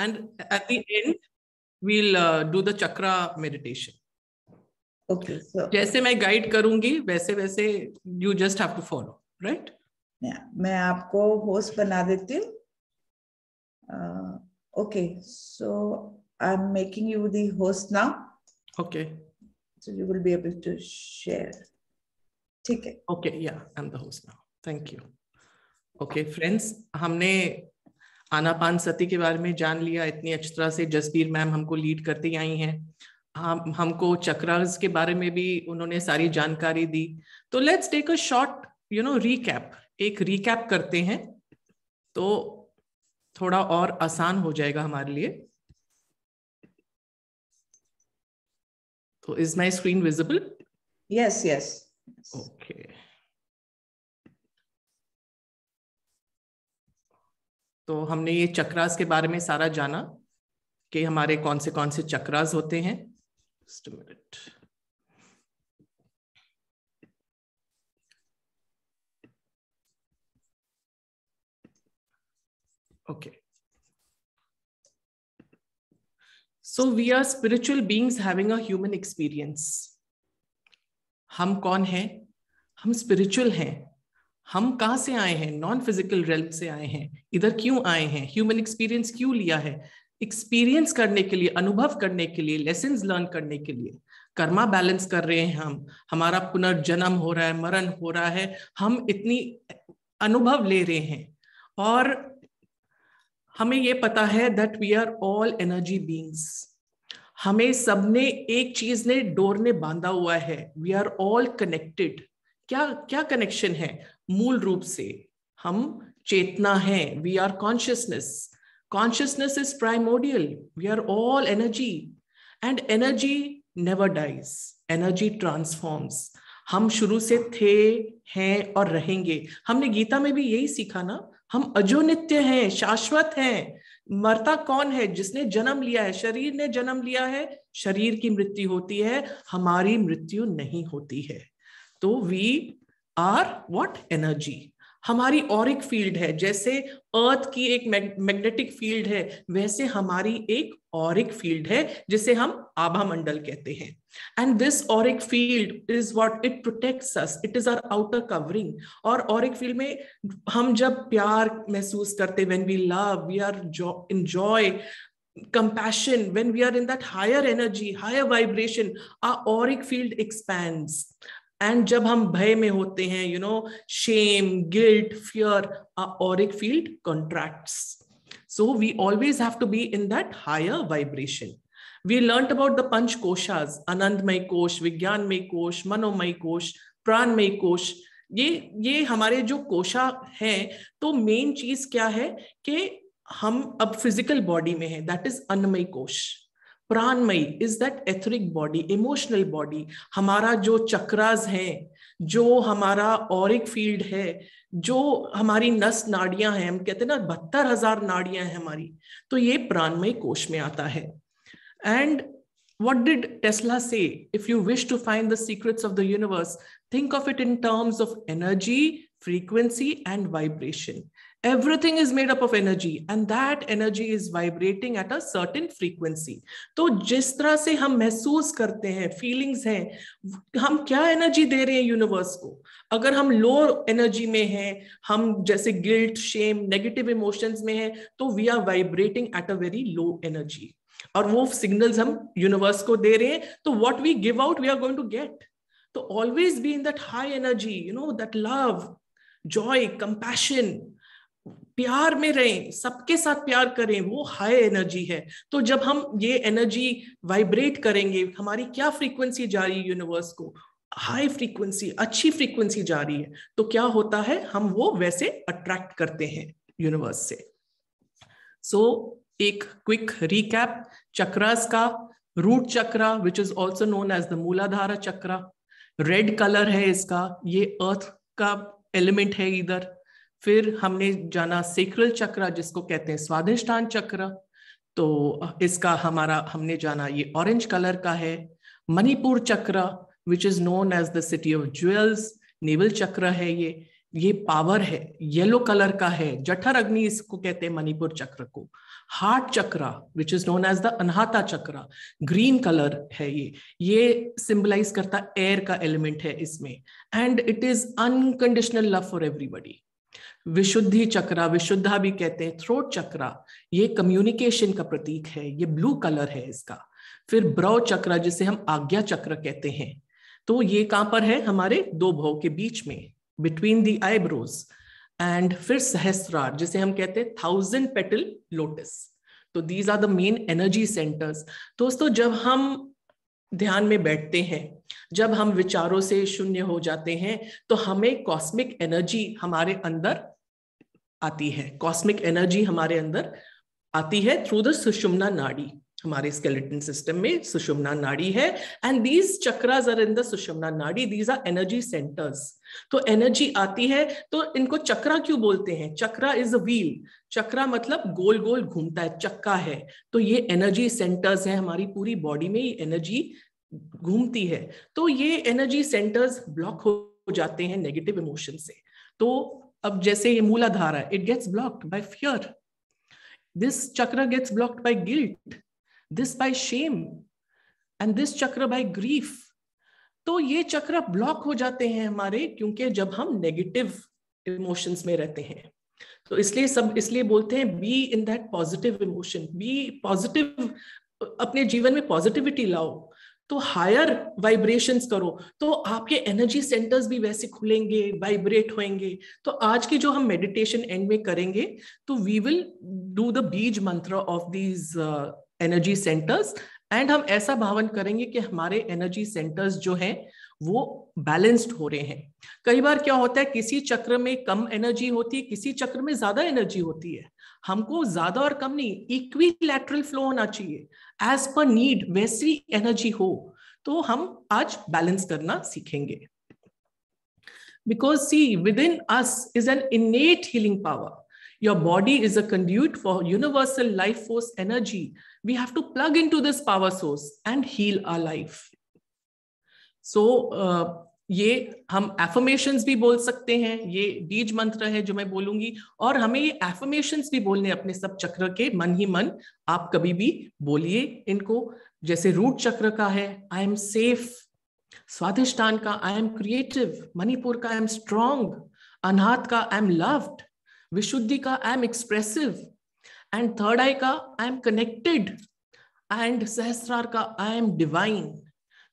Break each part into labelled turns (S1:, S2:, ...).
S1: and at the end we'll do the chakra meditation.
S2: Okay, so
S1: जैसे मैं guide करूंगी वैसे वैसे you just have to follow, right?
S2: मैं आपको होस्ट बना देती हूँ. Okay, so I'm making you the host now.
S1: Okay.
S2: So you will be able to share. ठीक है.
S1: Okay, yeah, I'm the host now. Thank you. Okay, friends, हमने आनापानसति के बारे में जान लिया इतनी अच्छी तरह से. जसबीर मैम हमको लीड करती आई हैं. हमको चक्रास के बारे में भी उन्होंने सारी जानकारी दी. तो let's take a short recap. एक रीकैप करते हैं तो थोड़ा और आसान हो जाएगा हमारे लिए. तो is my screen visible?
S2: Yes yes.
S1: Okay. तो हमने ये चक्रास के बारे में सारा जाना कि हमारे कौन से चक्रास होते हैं. Just a minute. Okay. So we are spiritual beings having a human experience. हम कौन हैं? हम स्पिरिचुअल हैं. हम कहाँ से आए हैं? नॉन फिजिकल रेल्म से आए हैं. इधर क्यों आए हैं? ह्यूमन एक्सपीरियंस क्यों लिया है? एक्सपीरियंस करने के लिए, अनुभव करने के लिए, लेसन्स लर्न करने के लिए. कर्मा बैलेंस कर रहे हैं हम. हमारा पुनर्जन्म हो रहा है, मरण हो रहा है. हम इतनी अनुभव ले रहे हैं और हमें ये पता है that we are all energy beings. हमें सबने एक चीज ने डोर ने बांधा हुआ है. We are all connected. क्या कनेक्शन है? मूल रूप से हम चेतना है. We are consciousness. Consciousness is primordial. We are all energy and energy never dies. Energy transforms. हम शुरू से थे, हैं और रहेंगे. हमने गीता में भी यही सीखा ना. हम अजो नित्य हैं, शाश्वत हैं. मरता कौन है? जिसने जन्म लिया है. शरीर ने जन्म लिया है, शरीर की मृत्यु होती है, हमारी मृत्यु नहीं होती है. तो वी आर व्हाट? एनर्जी. हमारी ऑरिक फील्ड है. जैसे अर्थ की एक मैग्नेटिक फील्ड है, वैसे हमारी एक ऑरिक फील्ड है जिसे हम आभा मंडल कहते हैं. And this auric field is what it protects us. It is our outer covering. और ऑरिक फील्ड में हम जब प्यार महसूस करते, when we love, we are enjoy compassion, when we are in that higher energy, higher vibration, our auric field expands. And जब हम भय में होते हैं, shame, guilt, fear, our auric field contracts. So we always have to be in that higher vibration. We learnt about the Panch Koshas, Anandmay Kosh, Vigyanmay Kosh, Manomay Kosh, Pranmay Kosh. ये हमारे जो कोशा हैं. तो main चीज क्या है कि हम अब फिजिकल बॉडी में हैं. That is Annamaya kosha. Pranamaya is that etheric body, emotional body. हमारा जो चक्रास हैं, जो हमारा ऑरिक फील्ड है, जो हमारी नस नाड़ियां हैं, हम कहते हैं ना 72,000 नाड़ियां हैं हमारी, तो ये प्राणमय कोश में आता है. And what did Tesla say? If you wish to find the secrets of the universe, think of it in terms of energy, frequency and vibration. Everything is made up of energy and that energy is vibrating at a certain frequency. तो जिस तरह से हम महसूस करते हैं, feelings हैं, हम क्या एनर्जी दे रहे हैं यूनिवर्स को. अगर हम लो एनर्जी में हैं, हम जैसे गिल्ट, शेम, नेगेटिव इमोशंस में हैं, तो we are vibrating at a very low energy. और वो सिग्नल्स हम यूनिवर्स को दे रहे हैं. तो what we give out we are going to get. तो always be in that high energy, that love, joy, compassion. प्यार में रहें, सबके साथ प्यार करें, वो हाई एनर्जी है. तो जब हम ये एनर्जी वाइब्रेट करेंगे, हमारी क्या फ्रीक्वेंसी जा रही है यूनिवर्स को? हाई फ्रीक्वेंसी, अच्छी फ्रीक्वेंसी जा रही है. तो क्या होता है? हम वो वैसे अट्रैक्ट करते हैं यूनिवर्स से. सो एक क्विक रिकैप चक्रास का. Root chakra which is also known as the Muladhara chakra. Red colour है इसका. ये अर्थ का एलिमेंट है इधर. फिर हमने जाना सेक्रल चक्रा जिसको कहते हैं स्वाधिष्ठान चक्र. तो इसका हमने जाना ये ऑरेंज कलर का है. Manipura chakra which is known as the city of jewels. Navel चक्र है ये पावर है, येलो कलर का है. जठर अग्नि इसको कहते हैं मणिपुर चक्र को. Heart chakra which is known as the Anahata chakra, green colour है, ये सिंबलाइज करता एयर का एलिमेंट है इसमें, and it is unconditional love for everybody. Vishuddhi chakra, Vishuddha भी कहते हैं, थ्रोट चक्रा, ये कम्युनिकेशन का प्रतीक है, ये ब्लू कलर है इसका। फिर ब्रौ चक्रा जिसे हम आज्ञा चक्र कहते हैं, तो ये कहां पर है, हमारे दो भौं के बीच में, बिटवीन द आईब्रोज। एंड फिर सहस्त्रार जिसे हम कहते हैं 1000 पेटल लोटस। तो these are the main energy centres. दोस्तों जब हम ध्यान में बैठते हैं, जब हम विचारों से शून्य हो जाते हैं, तो हमें कॉस्मिक एनर्जी हमारे अंदर आती है, कॉस्मिक एनर्जी हमारे अंदर आती है थ्रू द सुषुम्ना नाड़ी। हमारे स्केलेटन सिस्टम में सुषुम्ना नाड़ी है, and these chakras are in the Sushumna nadi, these are energy centres. तो एनर्जी आती है, तो इनको चक्रा क्यों बोलते हैं? चक्रा इज अ व्हील, चक्रा मतलब गोल गोल घूमता है, चक्का है। तो ये एनर्जी सेंटर्स हैं, हमारी पूरी बॉडी में ये एनर्जी घूमती है। तो ये एनर्जी सेंटर्स ब्लॉक हो जाते हैं नेगेटिव इमोशन से। तो अब जैसे ये मूलाधार है, it gets blocked by fear, this chakra gets blocked by guilt, this by shame, and this चक्र by grief। तो ये चक्र ब्लॉक हो जाते हैं हमारे, क्योंकि जब हम नेगेटिव इमोशंस में रहते हैं। तो इसलिए बोलते हैं be in that positive emotion, be positive, अपने जीवन में पॉजिटिविटी लाओ, तो हायर वाइब्रेशंस करो, तो आपके एनर्जी सेंटर्स भी वैसे खुलेंगे, वाइब्रेट होंगे। तो आज की जो हम मेडिटेशन एंड में करेंगे, तो we will do the bees मंत्र of these energy centres, and हम ऐसा भावन करेंगे कि हमारे एनर्जी सेंटर्स जो हैं वो बैलेंस्ड हो रहे हैं। कई बार क्या होता है, किसी चक्र में कम एनर्जी होती है, किसी चक्र में ज्यादा एनर्जी होती है। हमको ज्यादा और कम नहीं, इक्विलैटरल फ्लो होना चाहिए, एज पर नीड वैसी एनर्जी हो। तो हम आज बैलेंस करना सीखेंगे। Because see, within us is an innate healing power. Your body is a conduit for universal life force energy. We have to plug into this power source and heal our life. So, ये हम affirmations भी बोल सकते हैं, ये बीज मंत्र है जो मैं बोलूंगी, और हमें ये affirmations भी बोलने अपने सब चक्र के मन ही मन। आप कभी भी बोलिए इनको, जैसे रूट चक्र का है I am safe, स्वादिष्टान का आई एम क्रिएटिव, मणिपुर का आई एम स्ट्रॉन्ग, अनाहत का आई एम लव्ड, विशुद्धि का I am expressive, and third eye का I am connected, and Sahasrara का आई एम डिवाइन।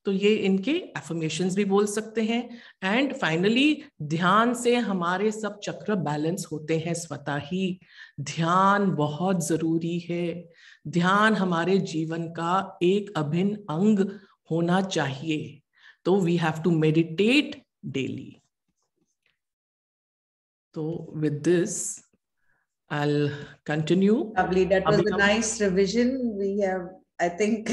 S1: तो ये इनके एफर्मेशंस भी बोल सकते हैं। एंड फाइनली ध्यान से हमारे सब चक्र बैलेंस होते हैं स्वतः ही। ध्यान बहुत जरूरी है, ध्यान हमारे जीवन का एक अभिन्न अंग होना चाहिए। तो we have to meditate daily. So with this, I'll continue.
S2: Lovely. That was a nice revision. We have, I think,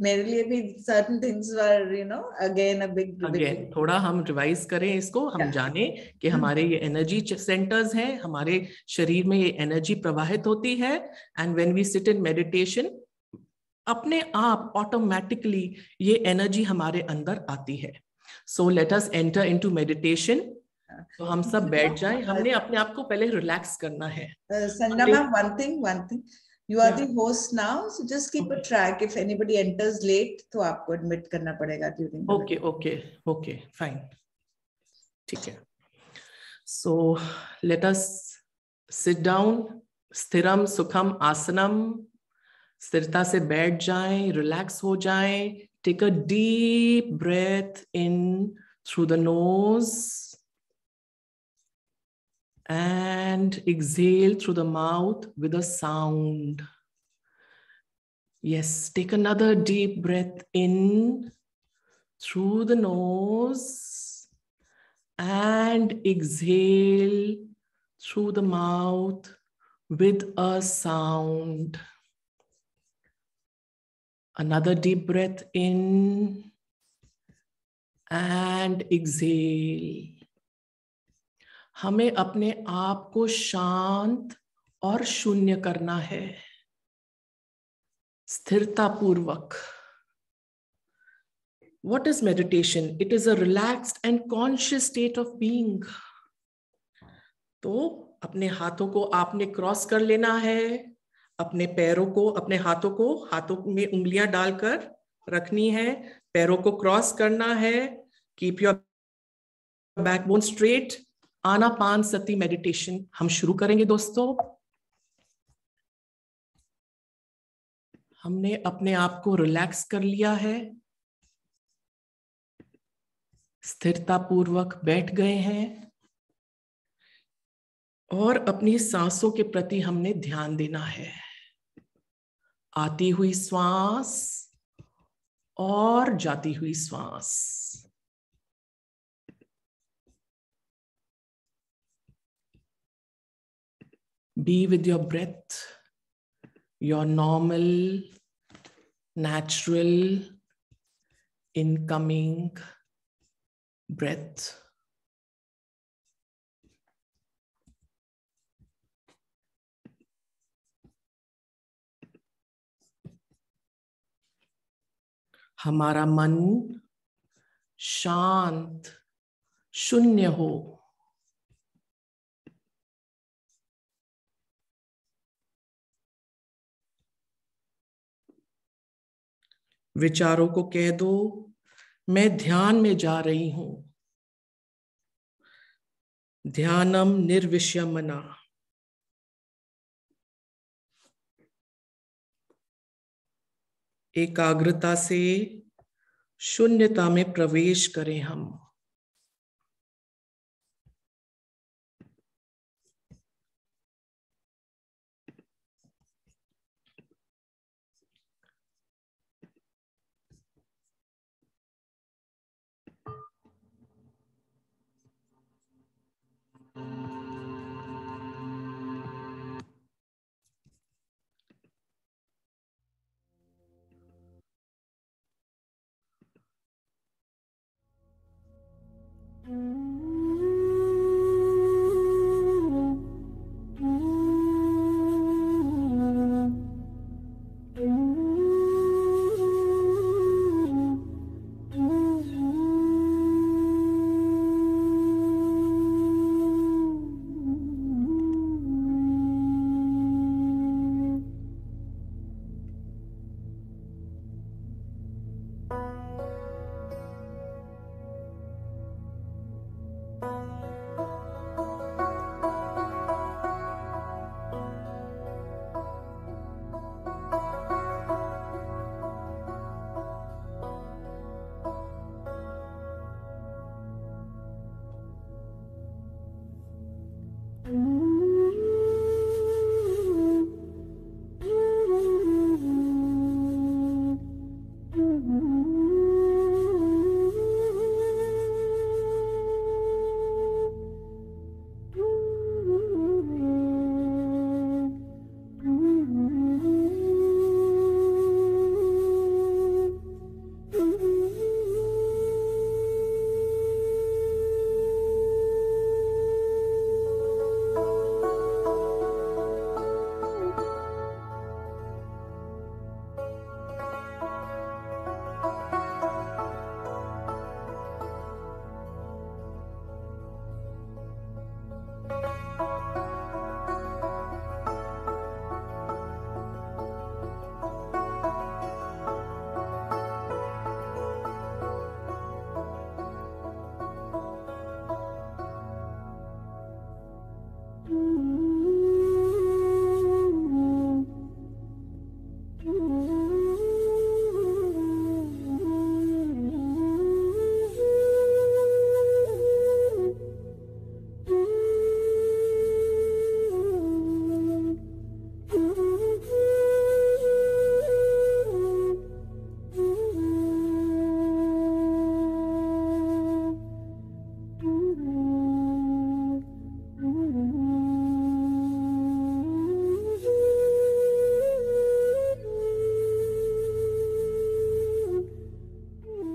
S2: मेरे लिए भी certain things were, you know, again a big revision.
S1: Again, थोड़ा हम रिवाइज करें इसको, हम जाने कि हमारे ये एनर्जी सेंटर्स हैं, हमारे शरीर में ये एनर्जी प्रवाहित होती है, and when we sit in meditation, अपने आप ऑटोमेटिकली ये एनर्जी हमारे अंदर आती है। So let us enter into meditation. तो हम सब बैठ जाएं, हमने अपने आप को पहले रिलैक्स करना है।
S2: Sanjana ma'am, one thing, you are the host now, so just keep a track. If anybody enters late, तो आपको admit करना पड़ेगा during.
S1: Okay, fine. ठीक है। So let us sit down, स्थिरम सुखम आसनम, स्थिरता से बैठ जाएं, रिलैक्स हो जाएं। Take a deep breath in through the nose and exhale through the mouth with a sound. Yes, take another deep breath in through the nose and exhale through the mouth with a sound. Another deep breath in and exhale. हमें अपने आप को शांत और शून्य करना है, स्थिरता पूर्वक। What is meditation? It is a relaxed and conscious state of being. तो अपने हाथों को आपने क्रॉस कर लेना है, अपने पैरों को, अपने हाथों में उंगलियां डालकर रखनी है, पैरों को क्रॉस करना है, keep your backbone straight. Anapanasati meditation हम शुरू करेंगे दोस्तों। हमने अपने आप को रिलैक्स कर लिया है, स्थिरता पूर्वक बैठ गए हैं और अपनी सांसों के प्रति हमने ध्यान देना है। आती हुई श्वास और जाती हुई श्वास। Be with your breath, your normal, natural, incoming breath. हमारा मन शांत, शून्य हो। विचारों को कह दो, मैं ध्यान में जा रही हूं। ध्यानम निर्विषयमना। एकाग्रता से शून्यता में प्रवेश करें हम।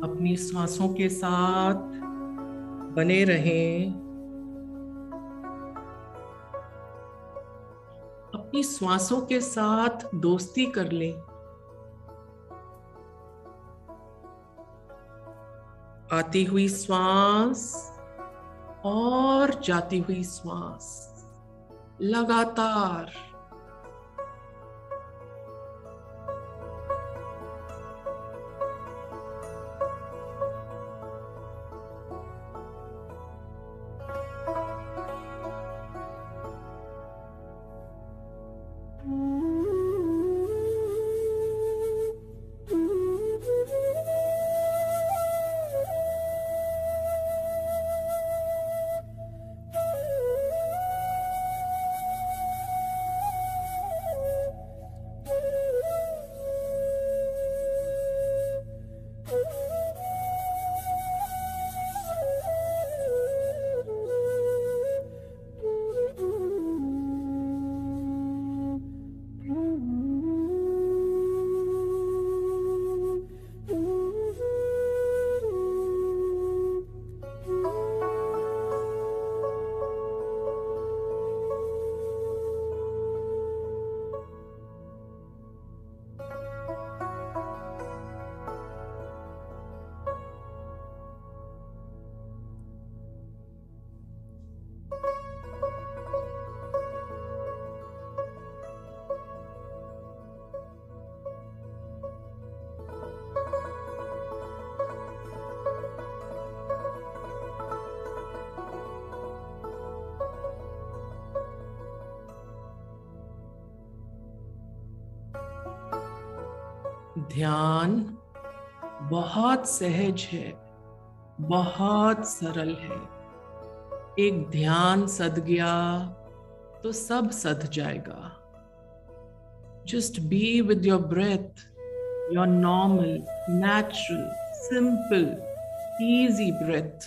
S1: अपनी सांसों के साथ बने रहें। अपनी श्वासों के साथ दोस्ती कर लें। आती हुई श्वास और जाती हुई श्वास लगातार ध्यान बहुत सहज है, बहुत सरल है। एक ध्यान सध गया तो सब सध जाएगा। Just be with your breath, your normal, natural, simple, easy breath.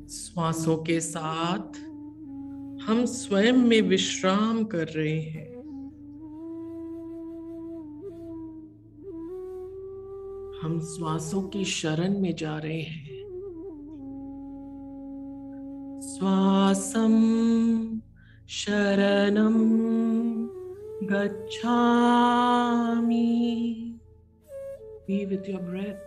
S1: श्वासों के साथ हम स्वयं में विश्राम कर रहे हैं। हम श्वासों की शरण में जा रहे हैं। श्वासम शरणम गच्छामि। Be with your breath.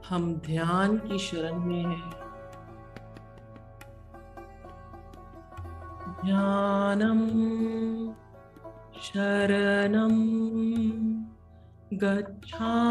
S1: हम ध्यान की शरण में हैं। ध्यानम शरणम गच्छामि।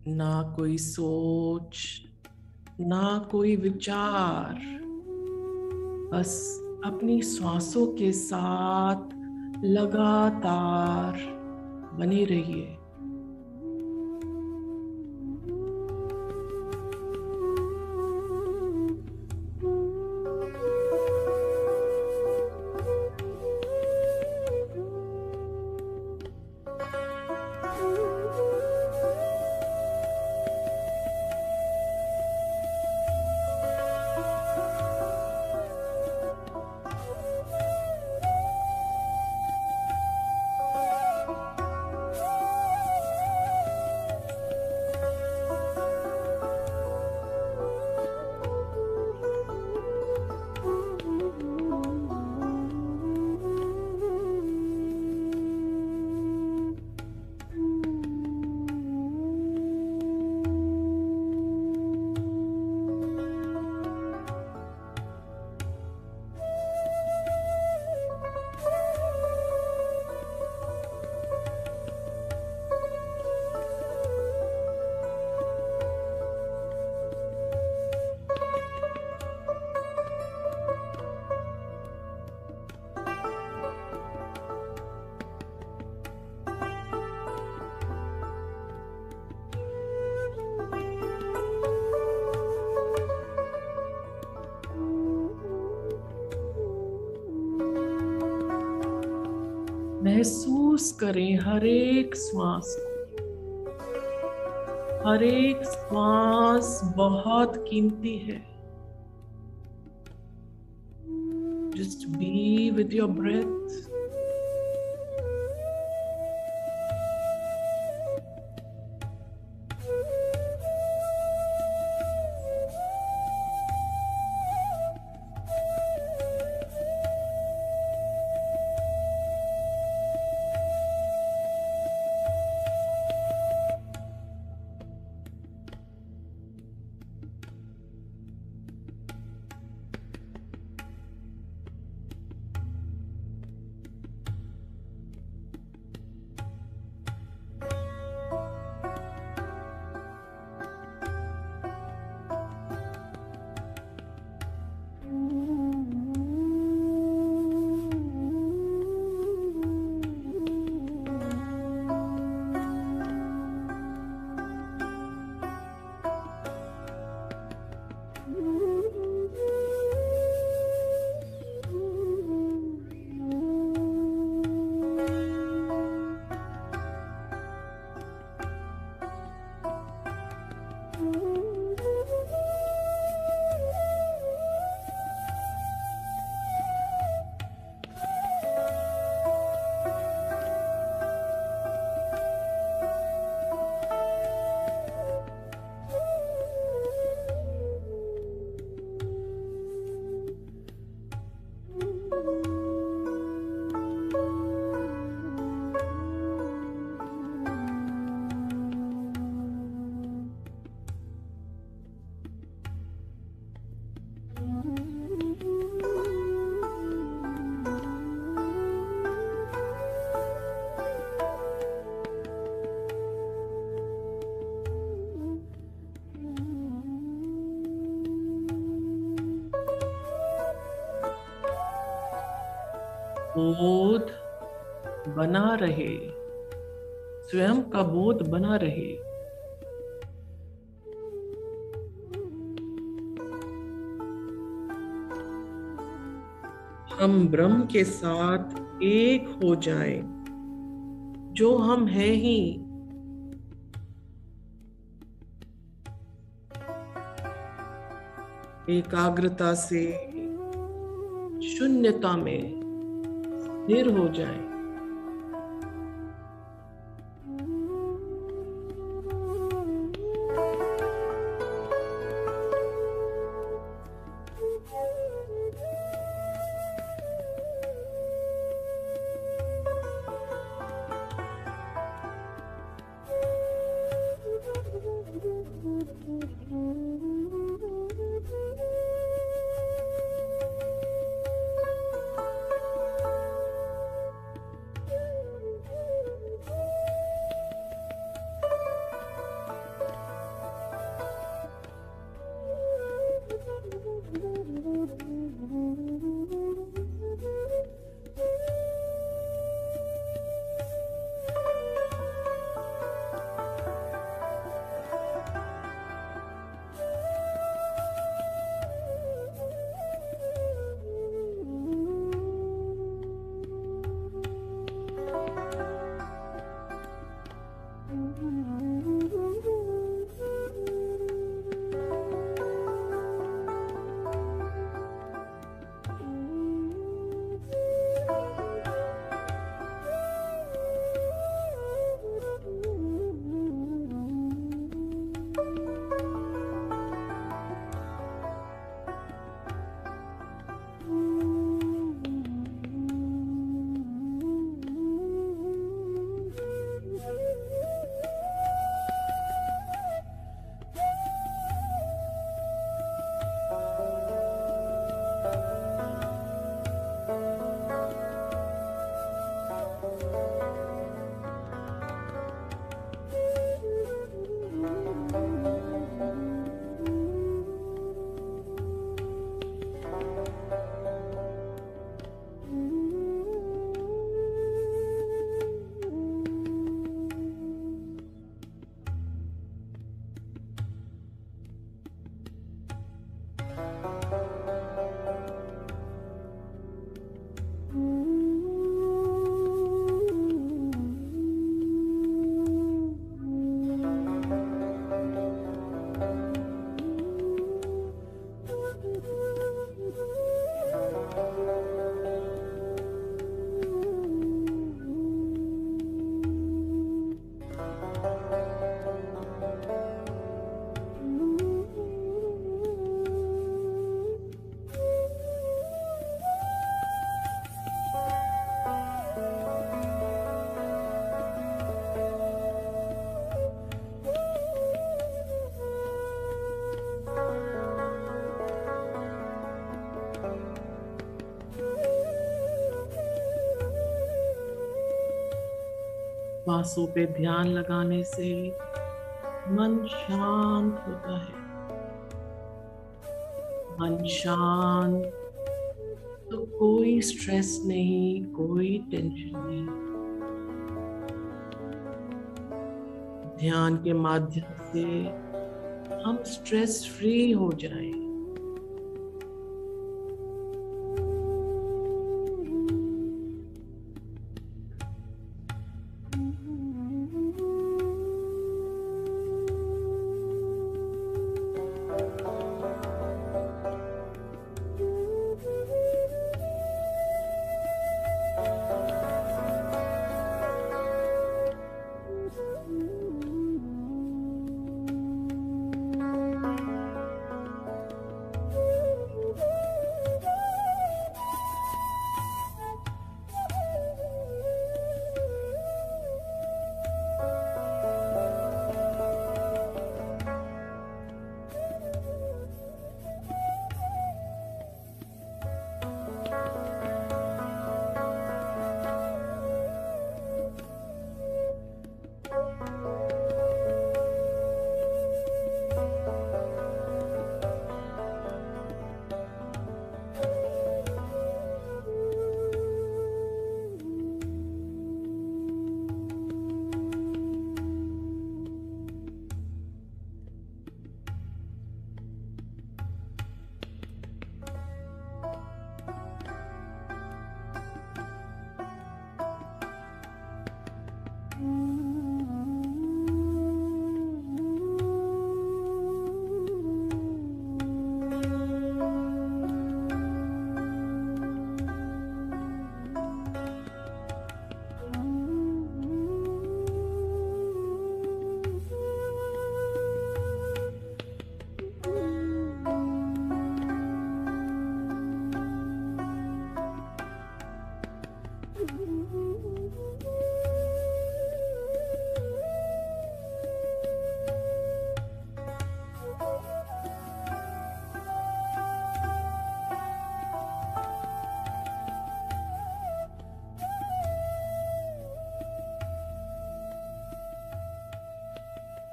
S1: ना कोई सोच, ना कोई विचार, बस अपनी श्वासों के साथ लगातार बने रहिए। महसूस करें हर एक श्वास को। हर एक श्वास बहुत कीमती है। Just be with your breath. बोध बना रहे, स्वयं का बोध बना रहे। हम ब्रह्म के साथ एक हो जाएं, जो हम हैं ही। एकाग्रता से शून्यता में स्थिर हो जाएं। श्वासों पे ध्यान लगाने से मन शांत होता है। मन शांत तो कोई स्ट्रेस नहीं, कोई टेंशन नहीं। ध्यान के माध्यम से हम स्ट्रेस फ्री हो जाएं।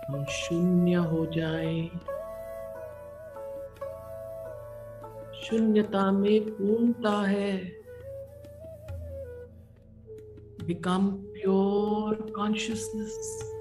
S1: हम शून्य हो जाएं, शून्यता में पूर्णता है। Become pure consciousness.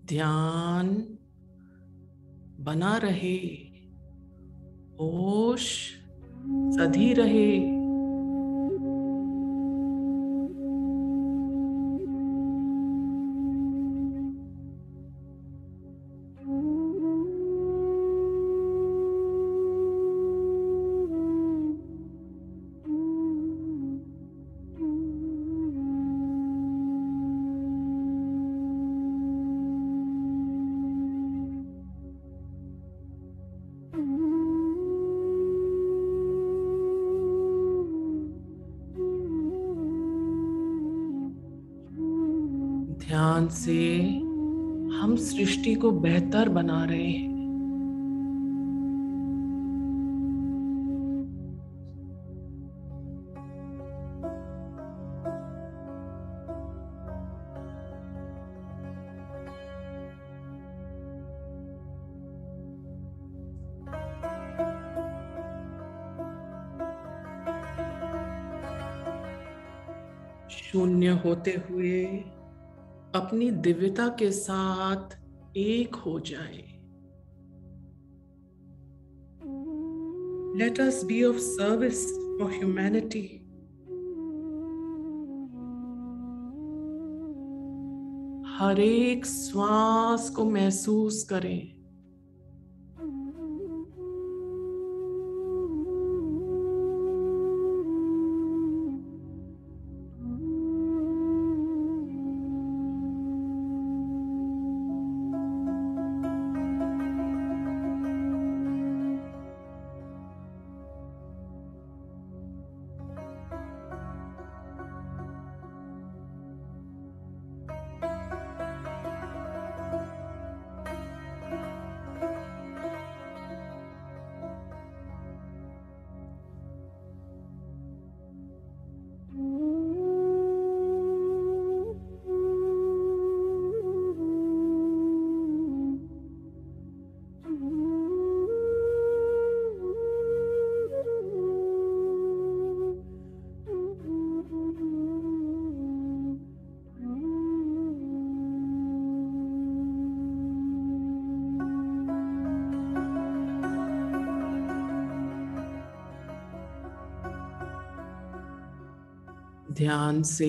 S1: ध्यान बना रहे, होश सधी रहे। ध्यान से हम सृष्टि को बेहतर बना रहे हैं। शून्य होते हुए अपनी दिव्यता के साथ एक हो जाए। Let us be of service for humanity. हर एक श्वास को महसूस करें। ध्यान से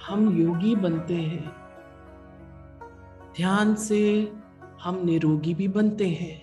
S1: हम योगी बनते हैं। ध्यान से हम निरोगी भी बनते हैं।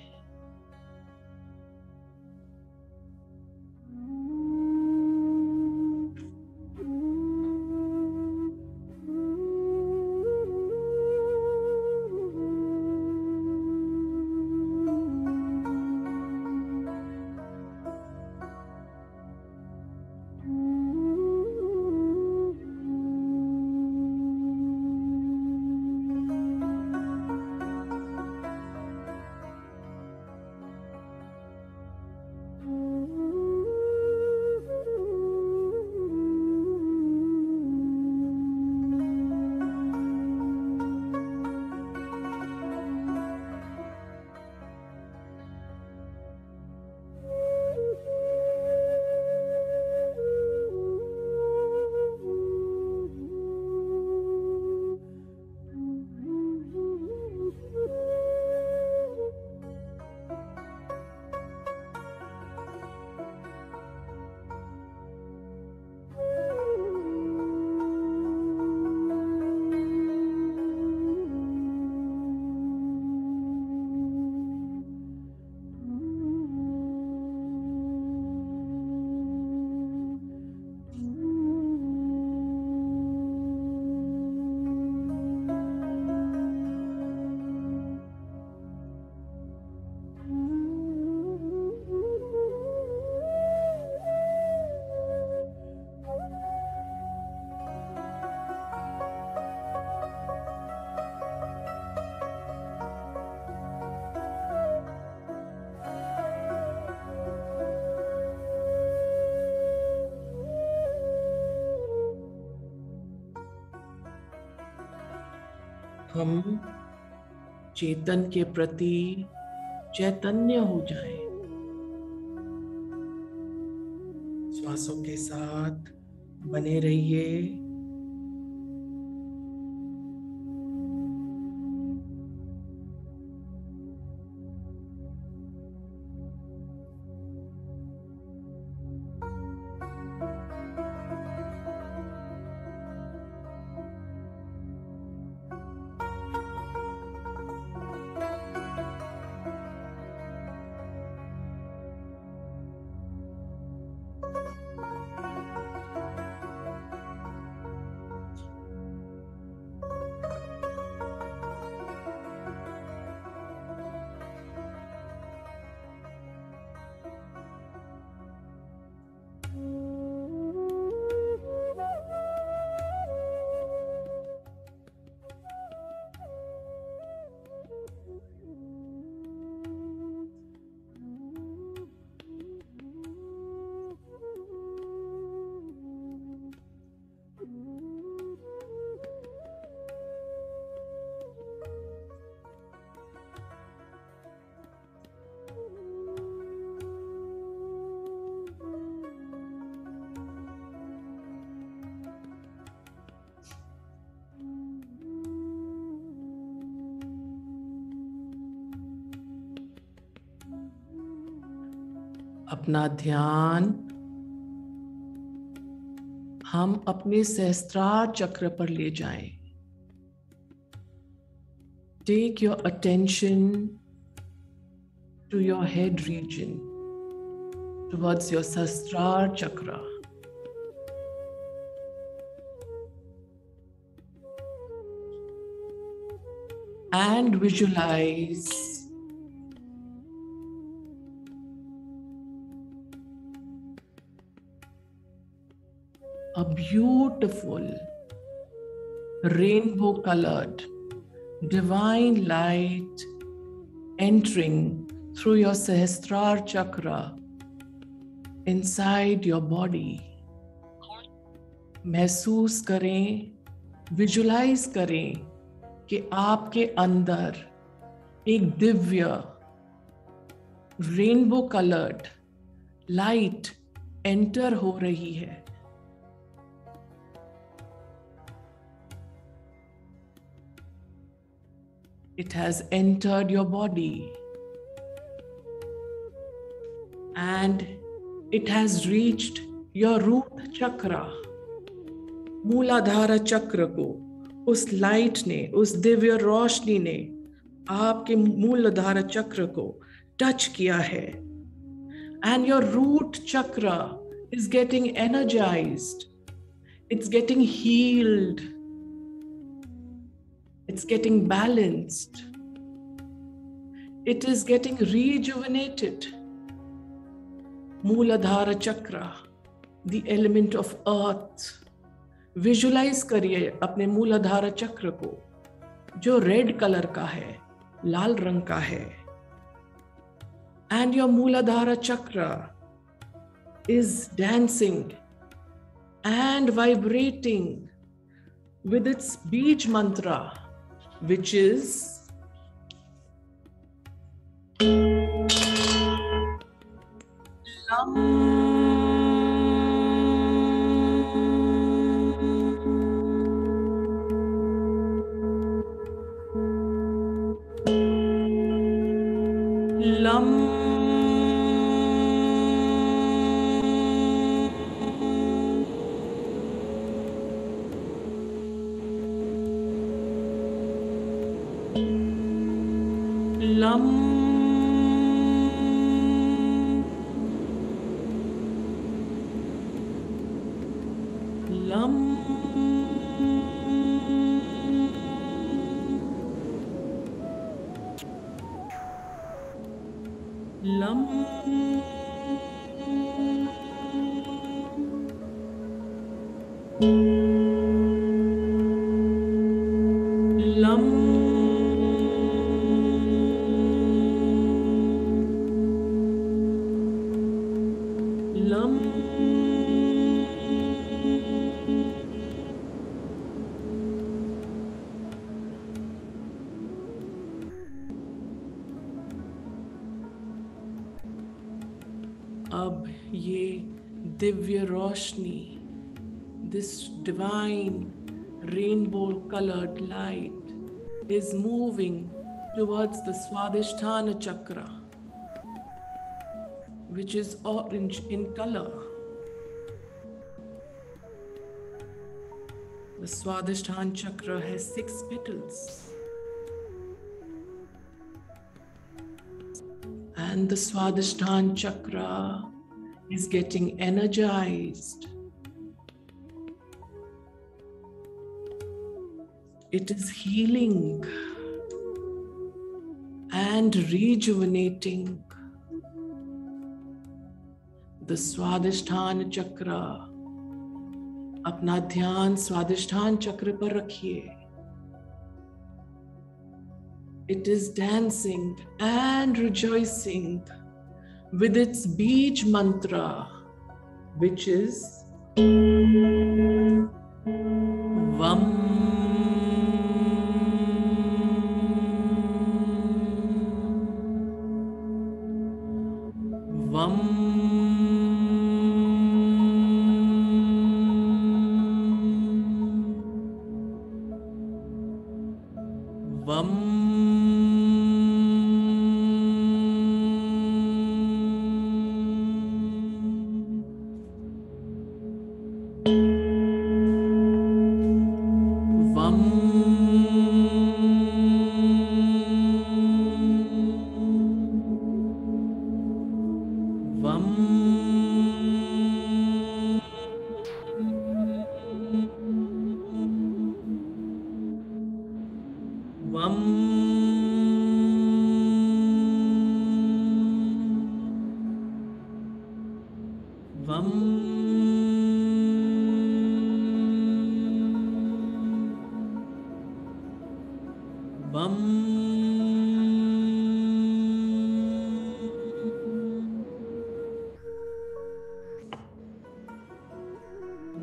S1: हम चेतन के प्रति चैतन्य हो जाएं। श्वासों के साथ बने रहिए। अपना ध्यान हम अपने सहस्त्रार चक्र पर ले जाएं। Take your attention to your head region, towards your Sahasrara chakra. And visualize a beautiful rainbow colored divine light entering through your Sahasrara chakra inside your body. महसूस करें, विजुलाइज करें कि आपके अंदर एक Divya rainbow coloured light enter हो रही है। It has entered your body and it has reached your root chakra. मूलाधार चक्र को उस लाइट ने, उस दिव्य रोशनी ने आपके मूलाधार चक्र को टच किया है। And your root chakra is getting energized. It's getting healed. It's getting balanced. It is getting rejuvenated. Mooladhara chakra, the element of earth. Visualize करिए अपने मूलाधार चक्र को जो रेड कलर का है, लाल रंग का है. And your Mooladhara chakra is dancing and vibrating with its Bij mantra, which is Lam. अब ये दिव्य रोशनी, this divine rainbow colored light is moving towards the Swadhisthana chakra, which is orange in color. The Swadhisthana chakra has 6 petals. And the Swadhisthana chakra is getting energized. It is healing and rejuvenating. The Swadhisthana chakra, अपना ध्यान स्वादिष्ठान चक्र पर रखिए. It is dancing and rejoicing with its beej mantra, which is Vam.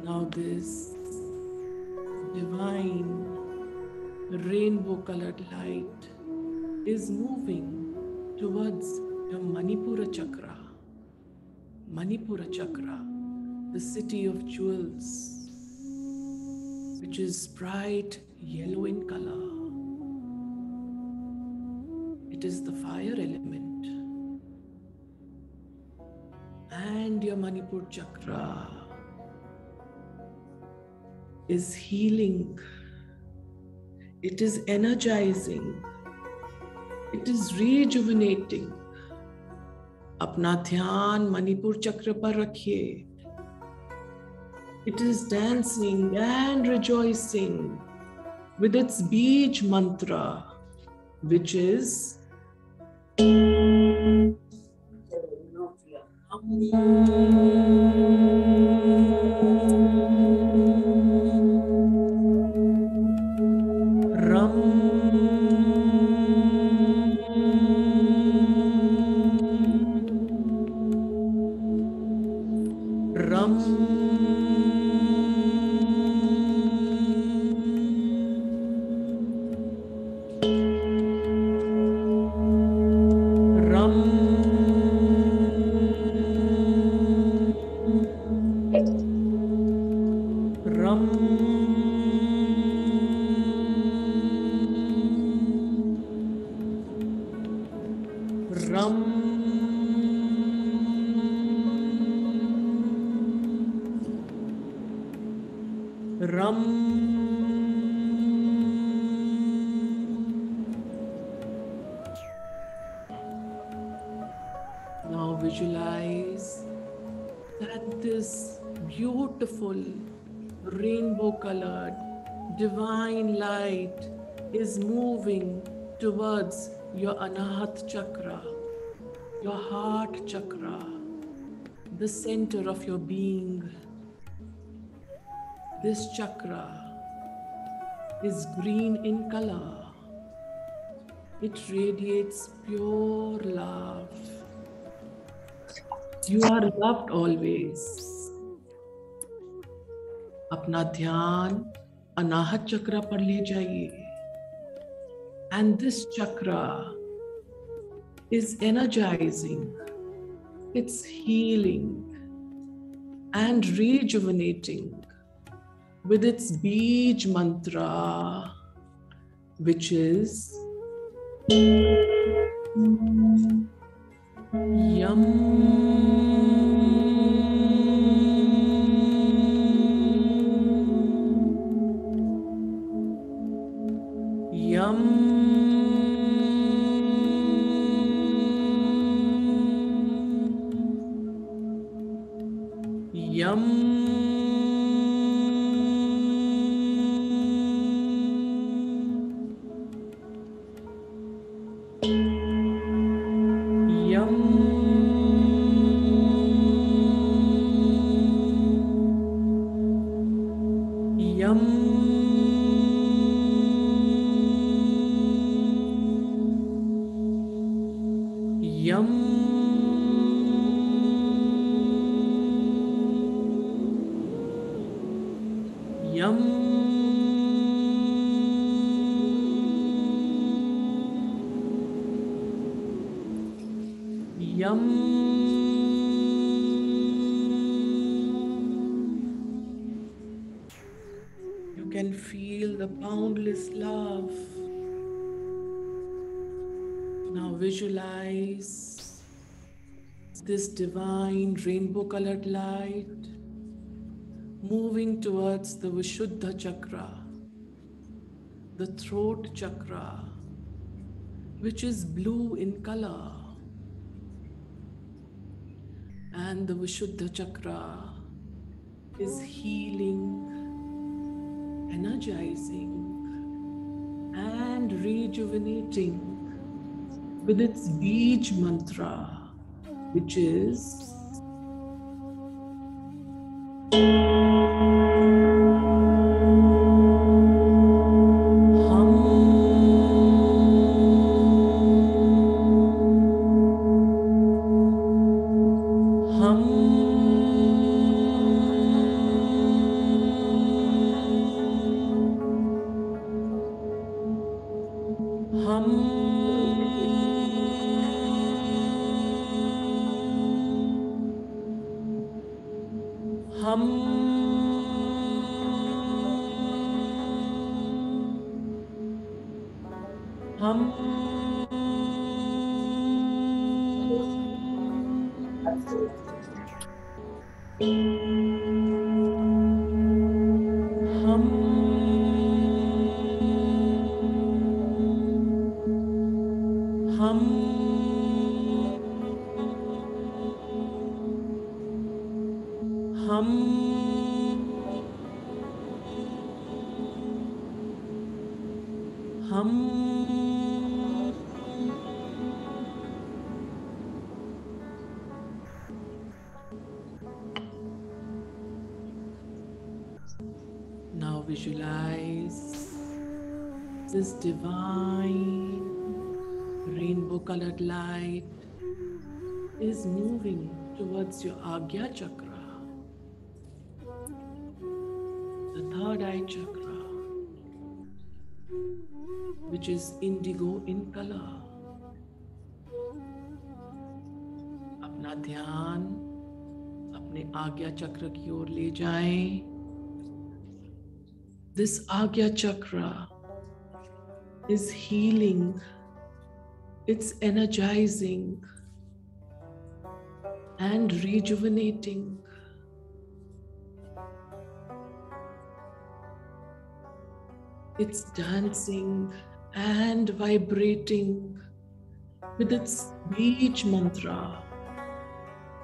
S1: Now this divine rainbow colored light is moving towards your Manipura chakra. Manipura chakra, the city of jewels, which is bright yellow in color. It is the fire element. And your Manipur chakra is healing. It is energizing. It is rejuvenating. अपना ध्यान मणिपुर चक्र पर रखिए. It is dancing and rejoicing with its beej mantra, which is Now visualize that this beautiful rainbow colored divine light is moving towards your Anahat chakra, your heart chakra, the center of your being. This chakra is green in color. It radiates pure love. You are loved always. अपना ध्यान अनाहत चक्र पर ले जाइए. And this chakra is energizing It's healing and rejuvenating with its Bij mantra, which is Yum. You can feel the boundless love. Now visualize this divine rainbow-colored light moving towards the Vishuddha chakra, the throat chakra, which is blue in color. And the Vishuddha chakra is healing, energizing, and rejuvenating with its Bij mantra, which is Now visualize this divine rainbow-colored light is moving towards your Agya chakra, the third eye chakra, which is indigo in color. अपना ध्यान अपने आज्ञा चक्र की ओर ले जाएं. This Agya chakra is healing, it's energizing and rejuvenating. It's dancing and vibrating with its Bij mantra,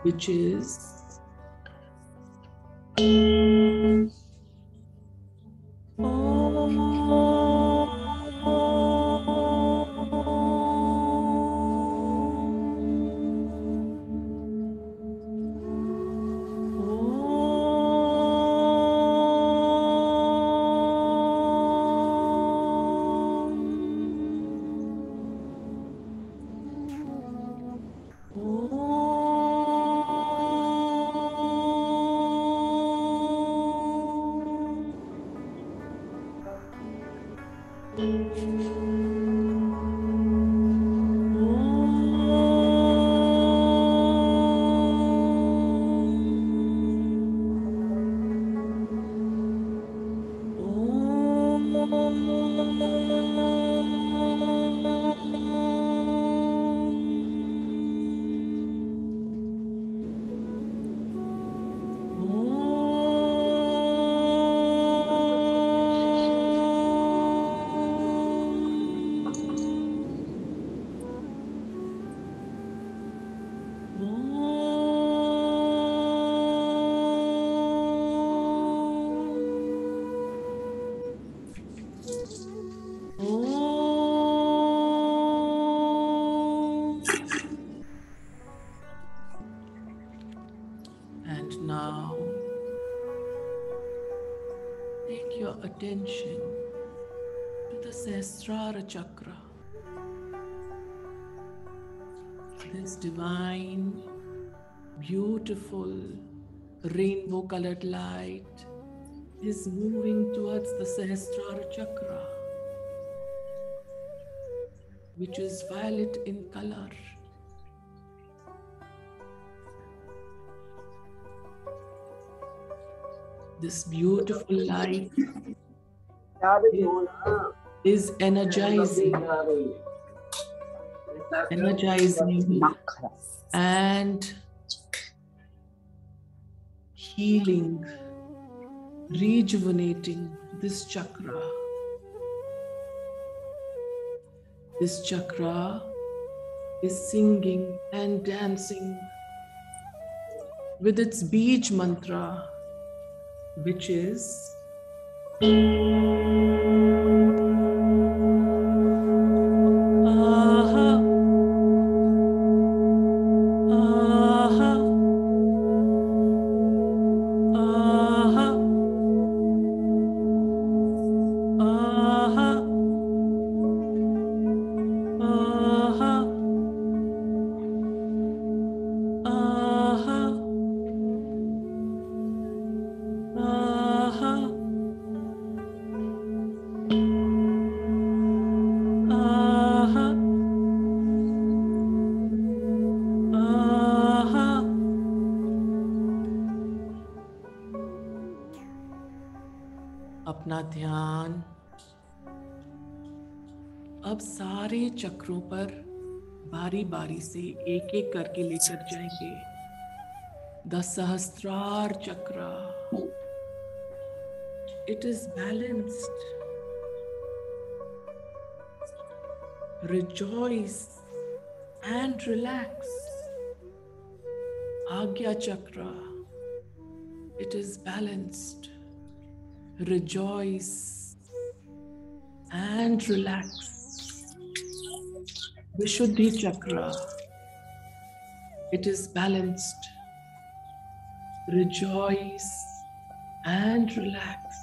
S1: which is And now, take your attention to the Sahasrara Chakra. This divine, beautiful, rainbow-colored light is moving towards the Sahasrara Chakra, which is violet in color. This beautiful light is energizing and healing, rejuvenating this chakra. This chakra is singing and dancing with its Bij mantra, which is अपना ध्यान अब सारे चक्रों पर बारी बारी से एक एक करके लेकर जाएंगे. The Sahasrara Chakra. It is balanced. Rejoice and relax. Agya Chakra. It is balanced. Rejoice and relax. Vishuddhi Chakra. It is balanced. Rejoice and relax.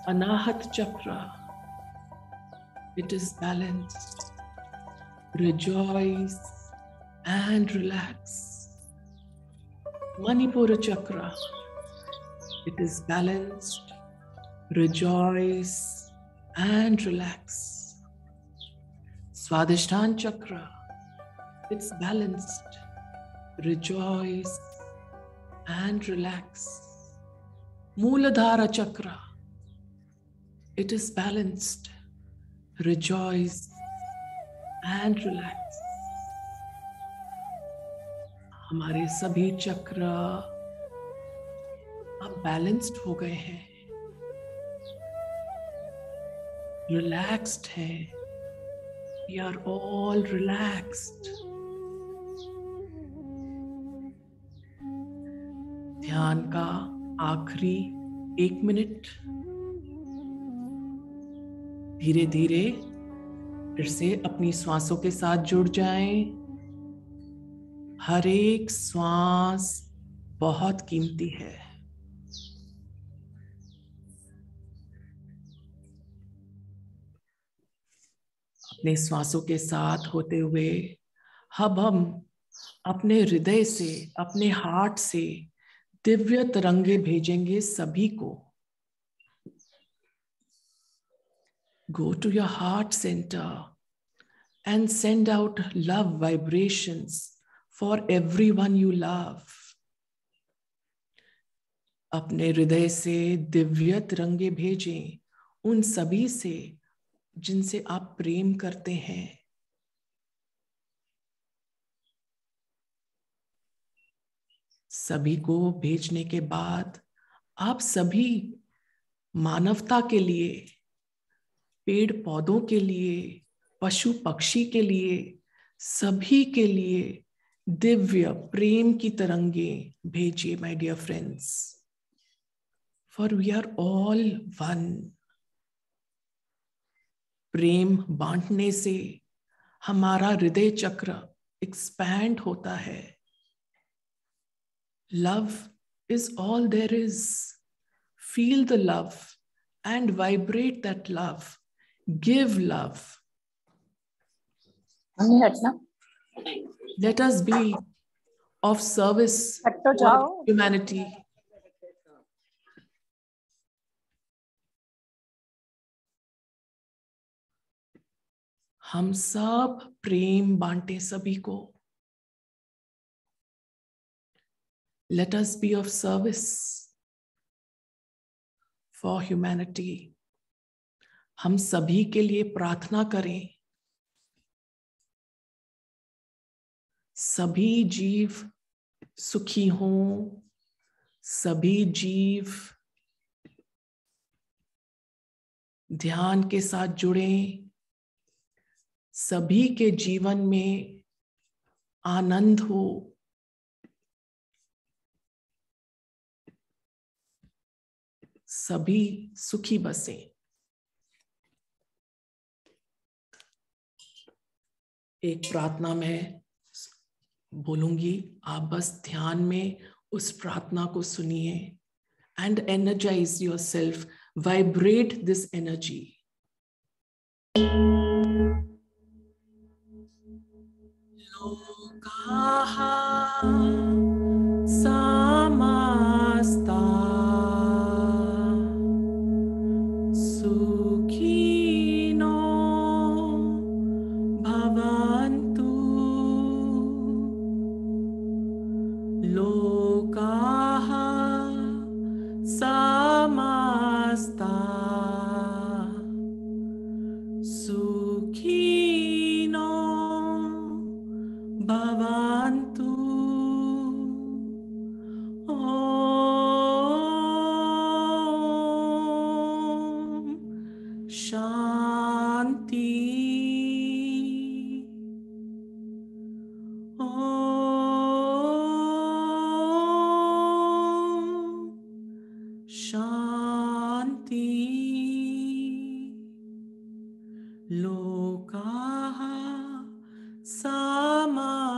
S1: Anahat Chakra. It is balanced. Rejoice and relax. Manipura Chakra. It is balanced. Rejoice and relax. Swadhisthana Chakra. It's balanced. Rejoice and relax. Mooladhara Chakra. It is balanced. Rejoice and relax. हमारे सभी चक्र अब balanced हो गए हैं, relaxed हैं. We are all relaxed. ध्यान का आखिरी 1 मिनट. धीरे धीरे फिर से अपनी श्वासों के साथ जुड़ जाएं. हर एक श्वास बहुत कीमती है. अपने श्वासों के साथ होते हुए अब हम अपने हृदय से, अपने हार्ट से दिव्य तरंगे भेजेंगे सभी को. Go to your heart center and send out love vibrations for everyone you love. अपने हृदय से दिव्य तरंगे भेजें उन सभी से जिनसे आप प्रेम करते हैं. सभी को भेजने के बाद आप सभी मानवता के लिए, पेड़ पौधों के लिए, पशु पक्षी के लिए, सभी के लिए दिव्य प्रेम की तरंगे भेजिए my dear friends. For we are all one. प्रेम बांटने से हमारा हृदय चक्र एक्सपैंड होता है. Love is all there is. Feel the love and vibrate that love. Give love. Let us be of service for humanity. हम सब प्रेम बांटे सभी को. Let us be of service for humanity. हम सभी के लिए प्रार्थना करें. सभी जीव सुखी हों, सभी जीव ध्यान के साथ जुड़ें, सभी के जीवन में आनंद हो. सभी सुखी बसें. एक प्रार्थना मैं बोलूंगी, आप बस ध्यान में उस प्रार्थना को सुनिए. And energise yourself, vibrate this energy. लोकाः समस्ता सुखिनो भवन्तु. लोकाः समस्ता सुखिनो भवन्तु. ओम शांति. ओम शांति. लोकाः समस्ता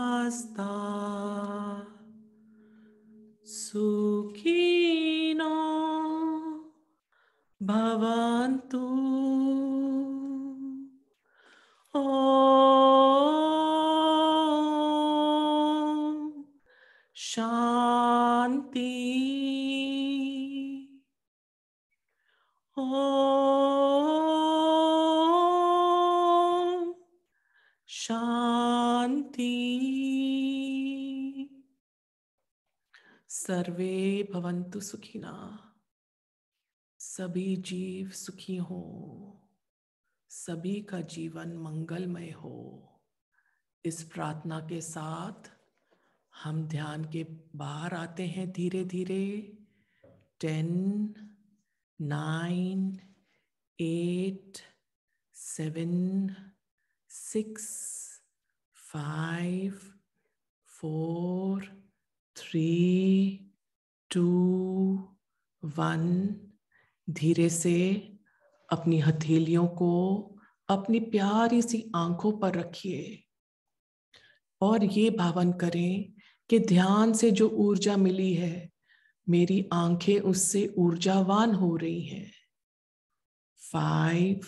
S1: सुखिनो भवन्तु. ओम शांति. ओम शांति. सर्वे भवन्तु सुखिनः. सभी जीव सुखी हो, सभी का जीवन मंगलमय हो. इस प्रार्थना के साथ हम ध्यान के बाहर आते हैं धीरे धीरे. 10, 9, 8, 7, 6, 5, 4, 3, 2, 1. धीरे से अपनी हथेलियों को अपनी प्यारी सी आंखों पर रखिए और ये भावन करें कि ध्यान से जो ऊर्जा मिली है, मेरी आंखें उससे ऊर्जावान हो रही हैं. 5,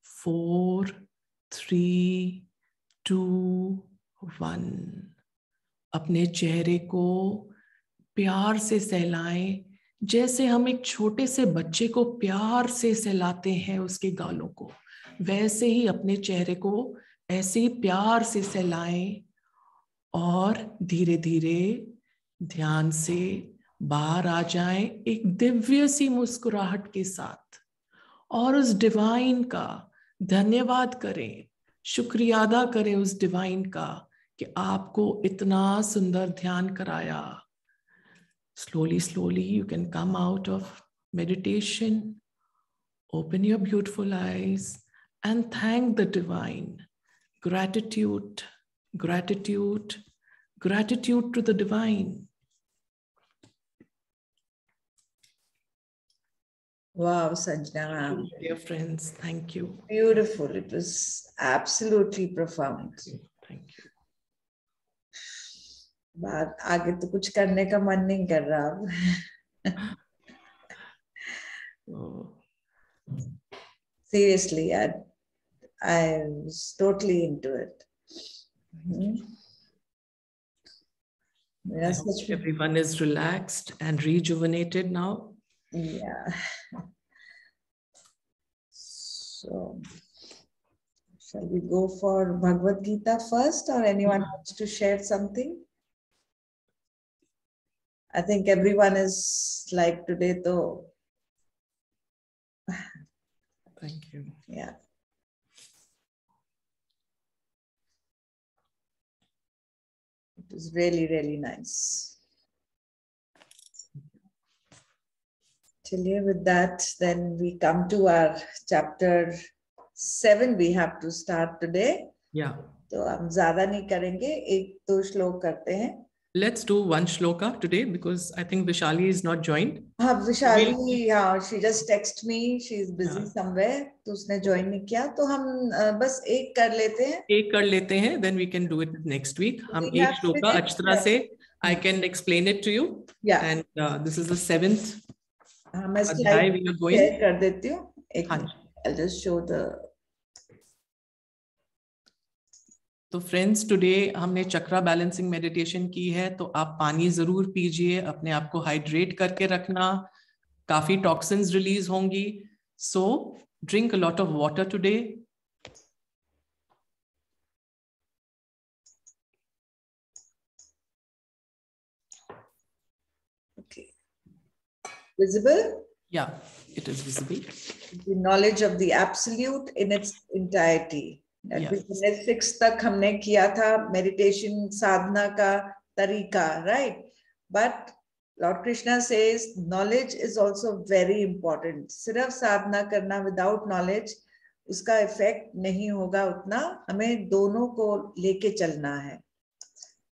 S1: 4, 3, 2, 1. अपने चेहरे को प्यार से सहलाएं, जैसे हम एक छोटे से बच्चे को प्यार से सहलाते हैं उसके गालों को. वैसे ही अपने चेहरे को ऐसे ही प्यार से सहलाएं और धीरे धीरे ध्यान से बाहर आ जाएं एक दिव्य सी मुस्कुराहट के साथ. और उस डिवाइन का धन्यवाद करें, शुक्रिया अदा करें उस डिवाइन का कि आपको इतना सुंदर ध्यान कराया. Slowly, slowly, you can come out of meditation. Open your beautiful eyes and thank the divine. Gratitude, gratitude, gratitude to the divine.
S2: Wow, Sanjana.
S1: Dear friends, thank you.
S2: Beautiful. It was absolutely profound.
S1: Thank you.
S2: बात आगे तो कुछ करने का मन नहीं कर रहा अब. Seriously, I was totally into it.
S1: I hope everyone is relaxed and rejuvenated now.
S2: Yeah. So, shall we go for Bhagavad Gita first, or anyone wants to share something? I think everyone is like today, though.
S1: Thank you.
S2: Yeah. It was really, really nice. Chaliye, with that, then we come to our chapter 7. We have to start today.
S1: Yeah.
S2: तो हम ज़्यादा नहीं करेंगे, एक दो श्लोक करते हैं.
S1: Let's do one shloka today because I think Vishali is not joined.
S2: हाँ, Vishali, हाँ, she just texted me, she's busy somewhere, तो उसने join नहीं किया, तो हम बस एक कर लेते हैं.
S1: एक कर लेते हैं, then we can do it next week. हम एक श्लोका अक्षरा से, I can explain it to you. Yeah. And this is the 7th.
S2: हाँ, मैं slide share कर देती हूँ. I'll just show the. तो फ्रेंड्स, टुडे हमने चक्रा बैलेंसिंग मेडिटेशन की है, तो आप पानी जरूर पीजिए, अपने आप को हाइड्रेट करके रखना, काफी टॉक्सिन्स रिलीज होंगी. So drink a lot of water today. Okay. Visible?
S1: Yeah, it is visible.
S2: The knowledge of the absolute in its entirety. Yes. 6 तक हमने किया था मेडिटेशन साधना का तरीका, right? But Lord Krishna says knowledge is also very important. सिर्फ साधना करना without knowledge, उसका effect नहीं होगा उतना. हमें दोनों को लेके चलना है.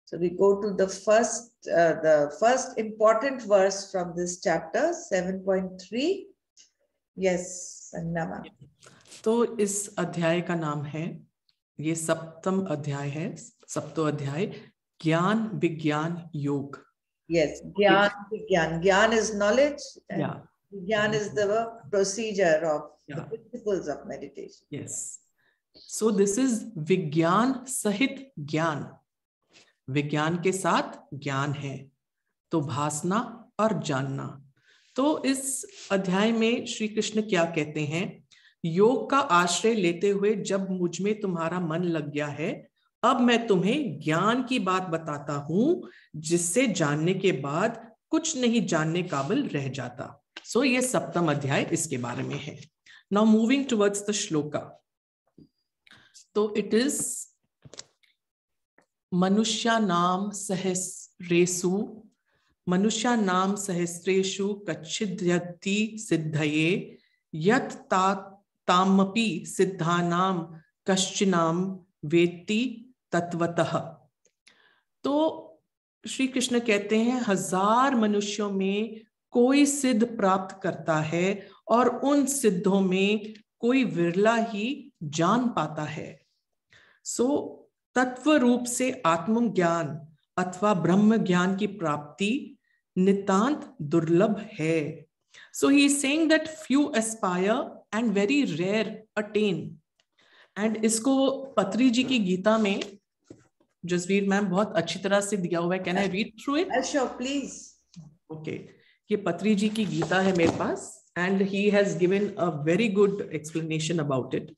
S2: So we go to the first important verse from this chapter 7.3. Yes, Sangnama.
S1: तो इस अध्याय का नाम है, ये सप्तम अध्याय है, सप्तो अध्याय, ज्ञान विज्ञान योग.
S2: Yes, ज्ञान विज्ञान. ज्ञान is knowledge.
S1: Yeah.
S2: Jnana is the procedure of the principles of meditation.
S1: Yes. So this is विज्ञान सहित ज्ञान. विज्ञान के साथ ज्ञान है, तो भासना और जानना. तो इस अध्याय में श्री कृष्ण क्या कहते हैं? योग का आश्रय लेते हुए जब मुझ में तुम्हारा मन लग गया है, अब मैं तुम्हें ज्ञान की बात बताता हूं, जिससे जानने के बाद कुछ नहीं जानने काबिल रह जाता. सो ये सप्तम अध्याय इसके बारे में है. Now moving towards the shloka. तो इट इज मनुष्यानाम सहस्रेषु, मनुष्यानाम सहस्रेषु कच्छिद्यति सिद्धये यत् तामपि सिद्धानाम कश्चिनाम वेत्ति तत्वतः. तो श्री कृष्ण कहते हैं 1000 मनुष्यों में कोई सिद्ध प्राप्त करता है और उन सिद्धों में कोई विरला ही जान पाता है. सो तत्व रूप से आत्म ज्ञान अथवा ब्रह्म ज्ञान की प्राप्ति नितांत दुर्लभ है. So he is saying that few aspire and very rare attain. And इसको पत्री जी की गीता में जसवीर मैम बहुत अच्छी तरह से दिया हुआ है. Can I read through it?
S2: Sure, please.
S1: Okay, ये पत्री जी की गीता है मेरे पास, and he has given a very good explanation about it.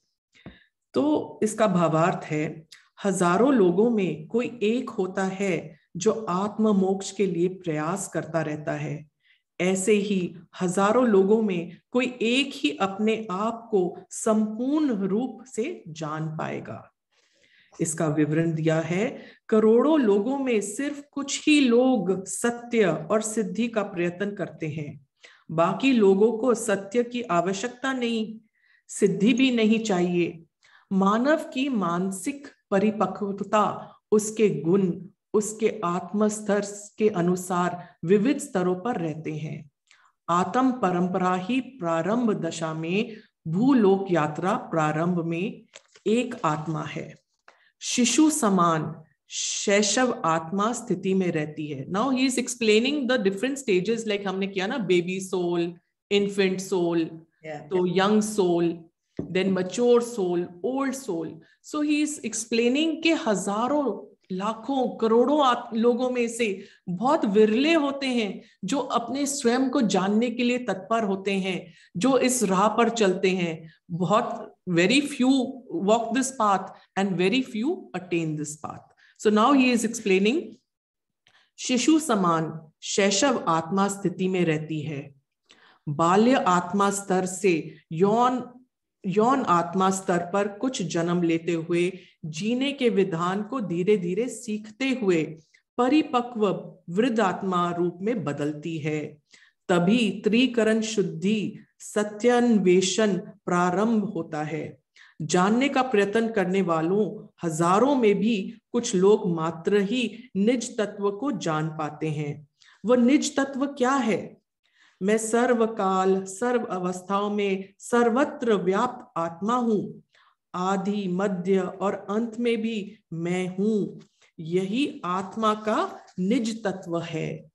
S1: तो इसका भावार्थ है, हजारों लोगों में कोई एक होता है जो आत्म मोक्ष के लिए प्रयास करता रहता है. ऐसे ही हजारों लोगों में कोई एक ही अपने आप को संपूर्ण रूप से जान पाएगा. इसका विवरण दिया है, करोड़ों लोगों में सिर्फ कुछ ही लोग सत्य और सिद्धि का प्रयत्न करते हैं. बाकी लोगों को सत्य की आवश्यकता नहीं, सिद्धि भी नहीं चाहिए. मानव की मानसिक परिपक्वता उसके गुण, उसके आत्मस्तर के अनुसार विविध स्तरों पर रहते हैं. आत्म परंपरा ही प्रारंभ दशा में भूलोक यात्रा प्रारंभ में एक आत्मा है. शिशु समान शैशव आत्मा स्थिति में रहती है. Now he is explaining the different stages, like हमने किया ना, बेबी सोल, इन्फेंट सोल, तो young soul, then mature soul, old soul. So he is explaining कि हजारों, लाखों, करोड़ों लोगों में से बहुत विरले होते हैं जो अपने स्वयं को जानने के लिए तत्पर होते हैं, जो इस राह पर चलते हैं. बहुत very few walk this path and very few attain this path. So now he is explaining, शिशु समान शैशव आत्मा स्थिति में रहती है. बाल्य आत्मा स्तर से यौन आत्मा स्तर पर कुछ जन्म लेते हुए जीने के विधान को धीरे धीरे सीखते हुए परिपक्व वृद्ध आत्मा रूप में बदलती है. तभी त्रिकरण शुद्धि सत्यान्वेषण प्रारंभ होता है. जानने का प्रयत्न करने वालों हजारों में भी कुछ लोग मात्र ही निज तत्व को जान पाते हैं. वह निज तत्व क्या है? मैं सर्वकाल सर्व अवस्थाओं में सर्वत्र व्याप्त आत्मा हूं. आदि मध्य और अंत में भी मैं हूं. यही आत्मा का निज तत्व है.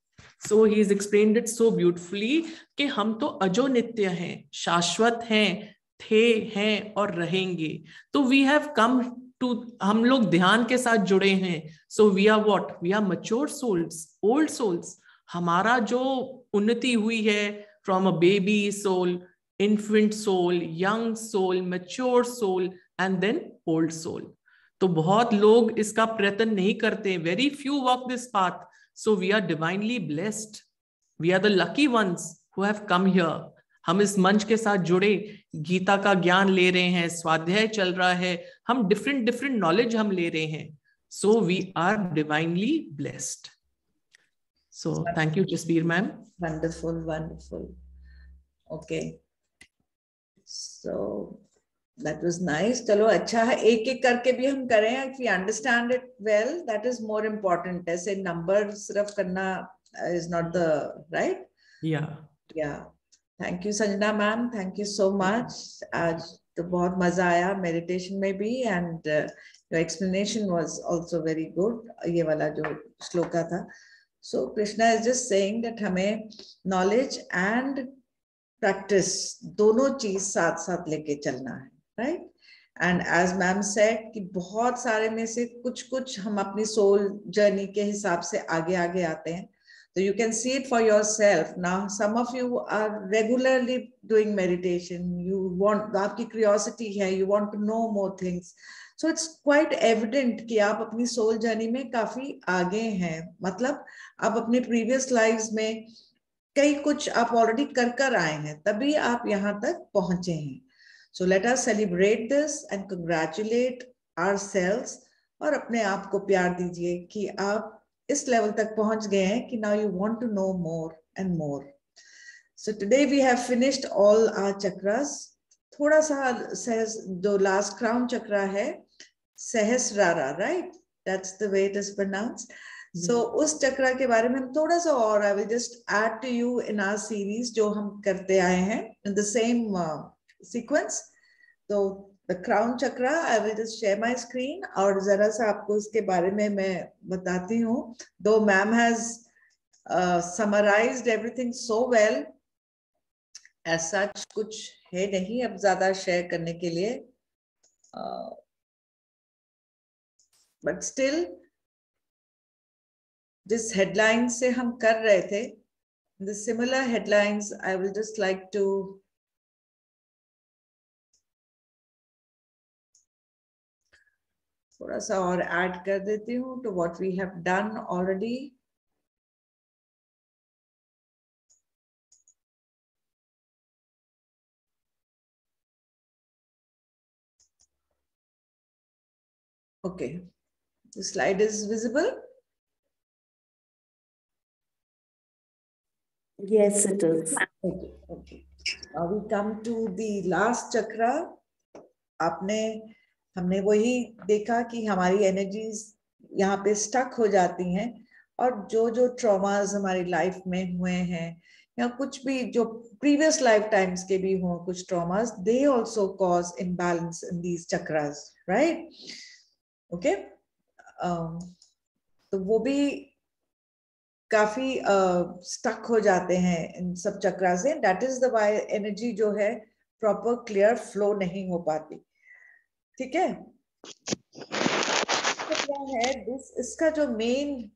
S1: So he is explained it so beautifully कि हम तो अजो नित्य हैं, शाश्वत हैं, थे, हैं और रहेंगे. तो वी हैव कम टू, हम लोग ध्यान के साथ जुड़े हैं. So we are what? We are mature souls, old souls. हमारा जो उन्नति हुई है from a baby soul, infant soul, young soul, mature soul and then old soul. तो बहुत लोग इसका प्रयत्न नहीं करते. Very few walk this path. So we are divinely blessed. We are the lucky ones who have come here. हम इस मंच के साथ जुड़े, गीता का ज्ञान ले रहे हैं, स्वाध्याय चल रहा है, हम डिफरेंट नॉलेज हम ले रहे हैं. So we are divinely blessed. So thank you, Jasbir ma'am.
S2: Wonderful, wonderful. Okay. So that was nice. चलो अच्छा है, एक एक करके भी हम करें. If we understand it well, that is more important. ऐसे number सिर्फ करना is not the right.
S1: Yeah.
S2: Yeah. Thank you, Sanjana ma'am. Thank you so much. आज तो बहुत मजा आया meditation में भी, and your explanation was also very good. ये वाला जो श्लोका था. So Krishna is just saying that हमें knowledge and practice दोनों चीज साथ साथ लेके चलना है, right? And as ma'am said कि बहुत सारे में से कुछ हम अपनी soul journey के हिसाब से आगे आगे आते हैं. So you can see it for yourself. Now some of you are regularly doing meditation. You want, आपकी curiosity है, you want to know more things. So it's quite evident कि आप अपनी soul journey में काफी आगे हैं. मतलब आप अपने previous lives में कई कुछ आप already कर आए हैं, तभी आप यहाँ तक पहुंचे हैं. So let us celebrate this and congratulate ourselves. और अपने आप को प्यार दीजिए कि आप इस level तक पहुंच गए हैं कि now you want to know more and more. So today we have finished all our chakras. थोड़ा सा जो last crown chakra है, सहस्रारा, right? That's the way it is pronounced. So उस चक्रा के बारे में हम थोड़ा सा और I will just add to you in our series जो हम करते आए हैं in the same sequence. तो the crown chakra, I will just share my screen और जरा सा आपको इसके बारे में मैं बताती हूँ. Though ma'am has summarized everything so well, as such कुछ है नहीं अब ज्यादा शेयर करने के लिए. But still this headline से हम कर रहे थे. The similar headlines I will just like to थोड़ा सा और add कर देती हूँ to what we have done already. Okay, the slide is visible.
S3: Yes, it is.
S2: Okay, okay. Now we come to the last chakra. हमने वही देखा कि हमारी एनर्जीज यहाँ पे स्टक हो जाती हैं और जो ट्रॉमास हमारी लाइफ में हुए हैं या कुछ भी जो प्रीवियस लाइफ टाइम्स के भी हों कुछ traumas, they also cause imbalance in these chakras, right? Okay. तो वो भी काफी स्टक हो जाते हैं इन सब चक्रा से. That is the why energy जो है प्रॉपर क्लियर फ्लो नहीं हो पाती. ठीक है. क्या है दिस, इसका जो main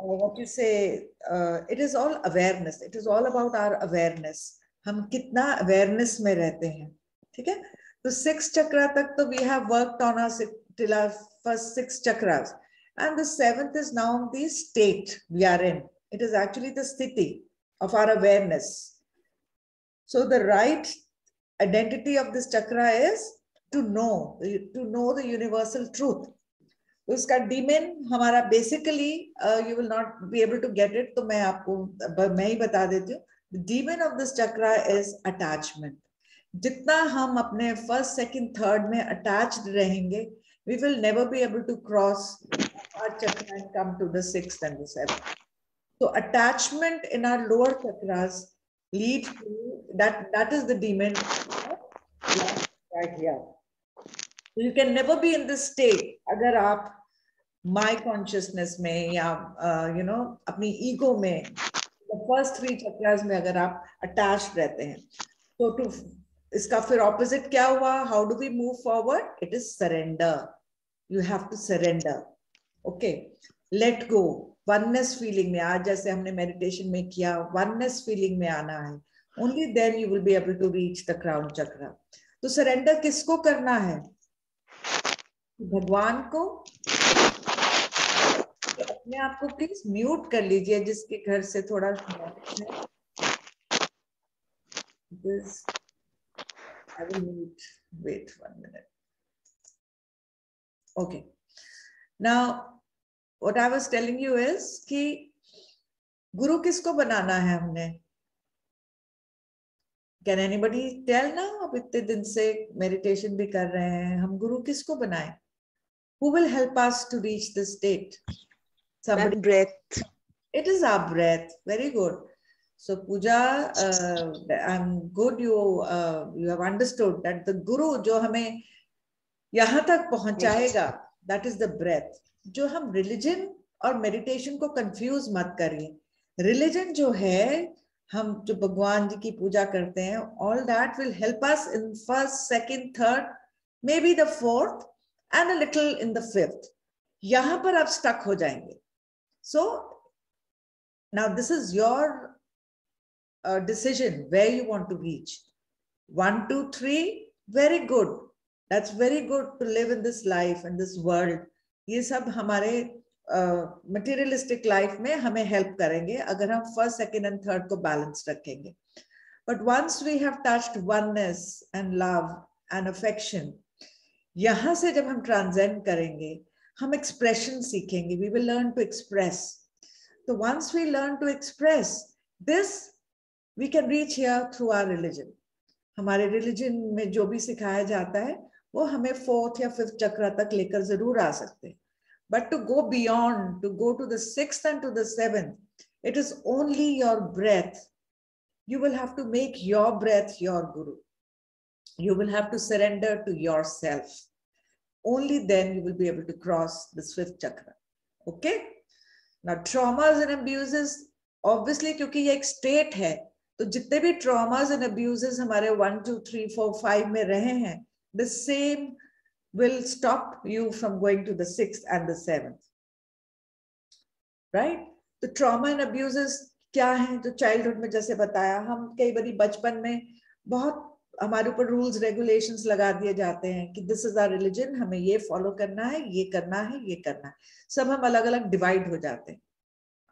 S2: what you say, it is all awareness. It is all about our awareness. हम कितना awareness में रहते हैं. ठीक है. तो 6 चक्रा तक तो we have worked on our till our first 6 chakras, and the 7th is now the state we are in. It is actually the sthiti of our awareness. So the right identity of this chakra is to know the universal truth. उसका demon हमारा basically you will not be able to get it, तो मैं ही बता देती हूँ. The demon of this chakra is attachment. जितना हम अपने फर्स्ट, सेकंड, थर्ड में अटैच्ड रहेंगे, we will never be able to cross our chakra and come to the 6th and the 7th. So attachment in our lower chakras lead to that is the demon right here. So you can never be in this state अगर आप my consciousness में या अपनी ego में, the first 3 chakras में अगर आप attached रहते हैं, तो इसका फिर opposite क्या हुआ? How do we move forward? It is surrender. You have to surrender. Okay, let go. Oneness feeling में, आज जैसे हमने meditation में किया, oneness feeling में आना है. Only then you will be able to reach the crown chakra. तो surrender किसको करना है? भगवान को. अपने आप को प्लीज म्यूट कर लीजिए जिसके घर से थोड़ा this I will mute. Wait 1 minute. Okay, now what I was telling you is कि गुरु किसको बनाना है हमने? Can anybody tell now? अब इतने दिन से मेडिटेशन भी कर रहे हैं, हम गुरु किसको बनाएं? Who will help us to reach this state? Somebody.
S3: Breath.
S2: It is our breath. Very good. So Pooja, I'm good. You have understood that the Guru जो हमें यहाँ तक पहुँचाएगा, that is the breath. जो हम religion और meditation को confuse मत करिए. Religion जो है, हम जो भगवान जी की पूजा करते हैं, all that will help us in first, second, third, maybe the 4th, and a little in the 5th. यहाँ पर आप stuck हो जाएंगे. So now this is your decision where you want to reach. 1, 2, 3, very good. That's very good to live in this life, in this world. ये सब हमारे materialistic life में हमें help करेंगे अगर हम first, second and third को balance रखेंगे. But once we have touched oneness and love and affection, यहाँ से जब हम transcend करेंगे, हम expression सीखेंगे. We will learn to express. So once we learn to express this, we can reach here through our religion. हमारे religion में जो भी सिखाया जाता है, वो हमें 4th या 5th चक्र तक लेकर जरूर आ सकते हैं. But to go beyond, to go to the 6th and to the 7th, it is only your breath. You will have to make your breath your guru. You will have to surrender to yourself. Only then you will be able to cross this 5th chakra. Okay? Now traumas and abuses, obviously क्योंकि ये एक state है, तो जितने भी traumas and abuses हमारे 1, 2, 3, 4, 5 में रहे हैं, the same will stop you from going to the 6th and the 7th. Right? The trauma and abuses क्या हैं? तो childhood में जैसे बताया, हम कई बारी बचपन में बहुत हमारे ऊपर rules regulations लगा दिए जाते हैं कि this is our religion, हमें ये follow करना है, ये करना है, ये करना है. सब हम अलग अलग divide हो जाते हैं.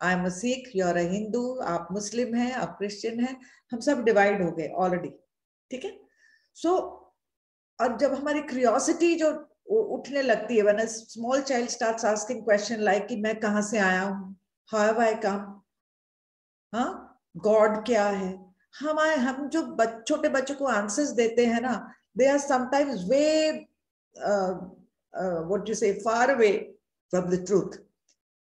S2: I am a Sikh, you are a Hindu, आप Muslim हैं, आप Christian हैं, हम सब divide हो गए already. ठीक है? So और जब हमारी क्यूरियोसिटी जो उठने लगती है, when a small child starts asking question like कि मैं कहाँ से आया हूँ, how have I come, हाँ, God क्या है, हम जो छोटे बच्चों को आंसर्स देते हैं ना, they are sometimes way what you say far away from the truth.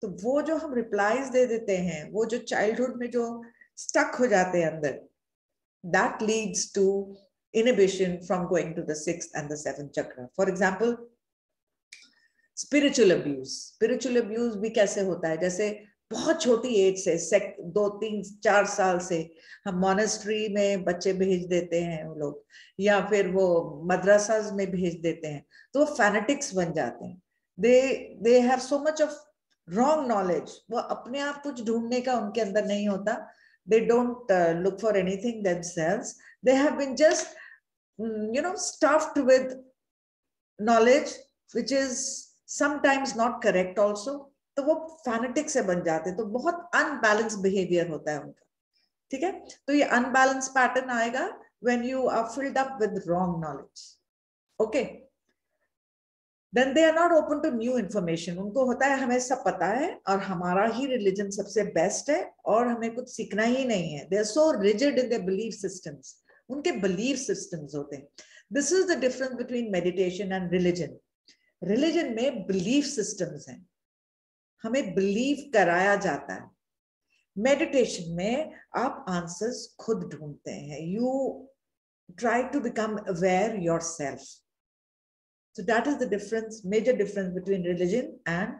S2: तो वो जो हम रिप्लाईज दे देते हैं, वो जो चाइल्डहुड में जो स्टक हो जाते हैं अंदर, that leads to inhibition from going to the 6th and the 7th chakra. For example, spiritual abuse भी कैसे होता है, जैसे बहुत छोटी एज से 2, 3, 4 साल से हम मॉनेस्ट्री में बच्चे भेज देते हैं वो लोग, या फिर वो मदरसाज में भेज देते हैं, तो वो फैनेटिक्स बन जाते हैं. They have so much of wrong knowledge. वो अपने आप कुछ ढूंढने का उनके अंदर नहीं होता. They don't look for anything themselves. They have been just, stuffed with knowledge which is sometimes not correct also. तो वो फैनेटिक से बन जाते हैं, तो बहुत अनबैलेंस बिहेवियर होता है उनका. ठीक है, तो ये अनबैलेंस पैटर्न आएगा when you are filled up with wrong knowledge. Okay, then they are not open to new information. उनको होता है हमें सब पता है और हमारा ही रिलीजन सबसे बेस्ट है और हमें कुछ सीखना ही नहीं है. They are so rigid in their belief systems. उनके belief systems होते हैं. This is the difference between meditation and religion. Religion में belief systems हैं, हमें believe कराया जाता है. Meditation में आप answers खुद ढूंढते हैं. You try to become aware yourself. So that is the difference, major difference between religion and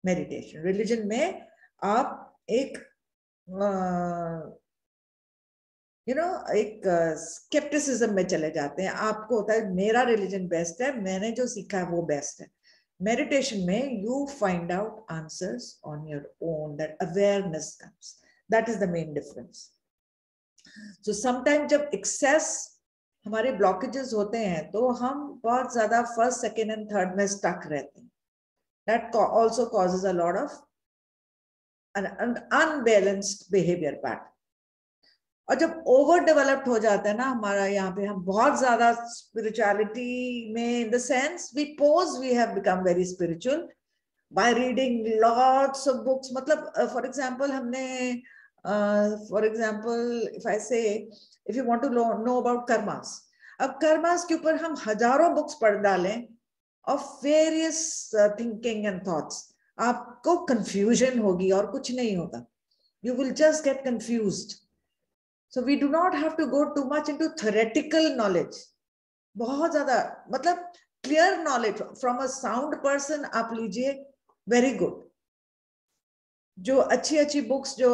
S2: meditation. Religion में आप एक एक skepticism में चले जाते हैं. आपको होता है मेरा religion best है, मैंने जो सीखा है वो best है. Meditation में you find out answers on your own. That awareness comes. That is the main difference. So sometimes जब excess हमारे blockages होते हैं तो हम बहुत ज्यादा first, second and third में stuck रहते हैं. That also causes a lot of an unbalanced behavior pattern. और जब ओवर डेवलप्ड हो जाता है ना हमारा, यहाँ पे हम बहुत ज्यादा स्पिरिचुअलिटी में, in the sense we pose we have become very spiritual by reading lots of books. मतलब फॉर एग्जांपल हमने for example if I say if you want to know about karmas, अब कर्मास के ऊपर हम हजारों बुक्स पढ़ डालें of various thinking and thoughts, आपको कंफ्यूजन होगी और कुछ नहीं होगा. You will just get confused. So we do not have to go too much into theoretical knowledge. बहुत ज्यादा मतलब clear knowledge from a sound person आप लीजिए, very good. जो अच्छी बुक्स जो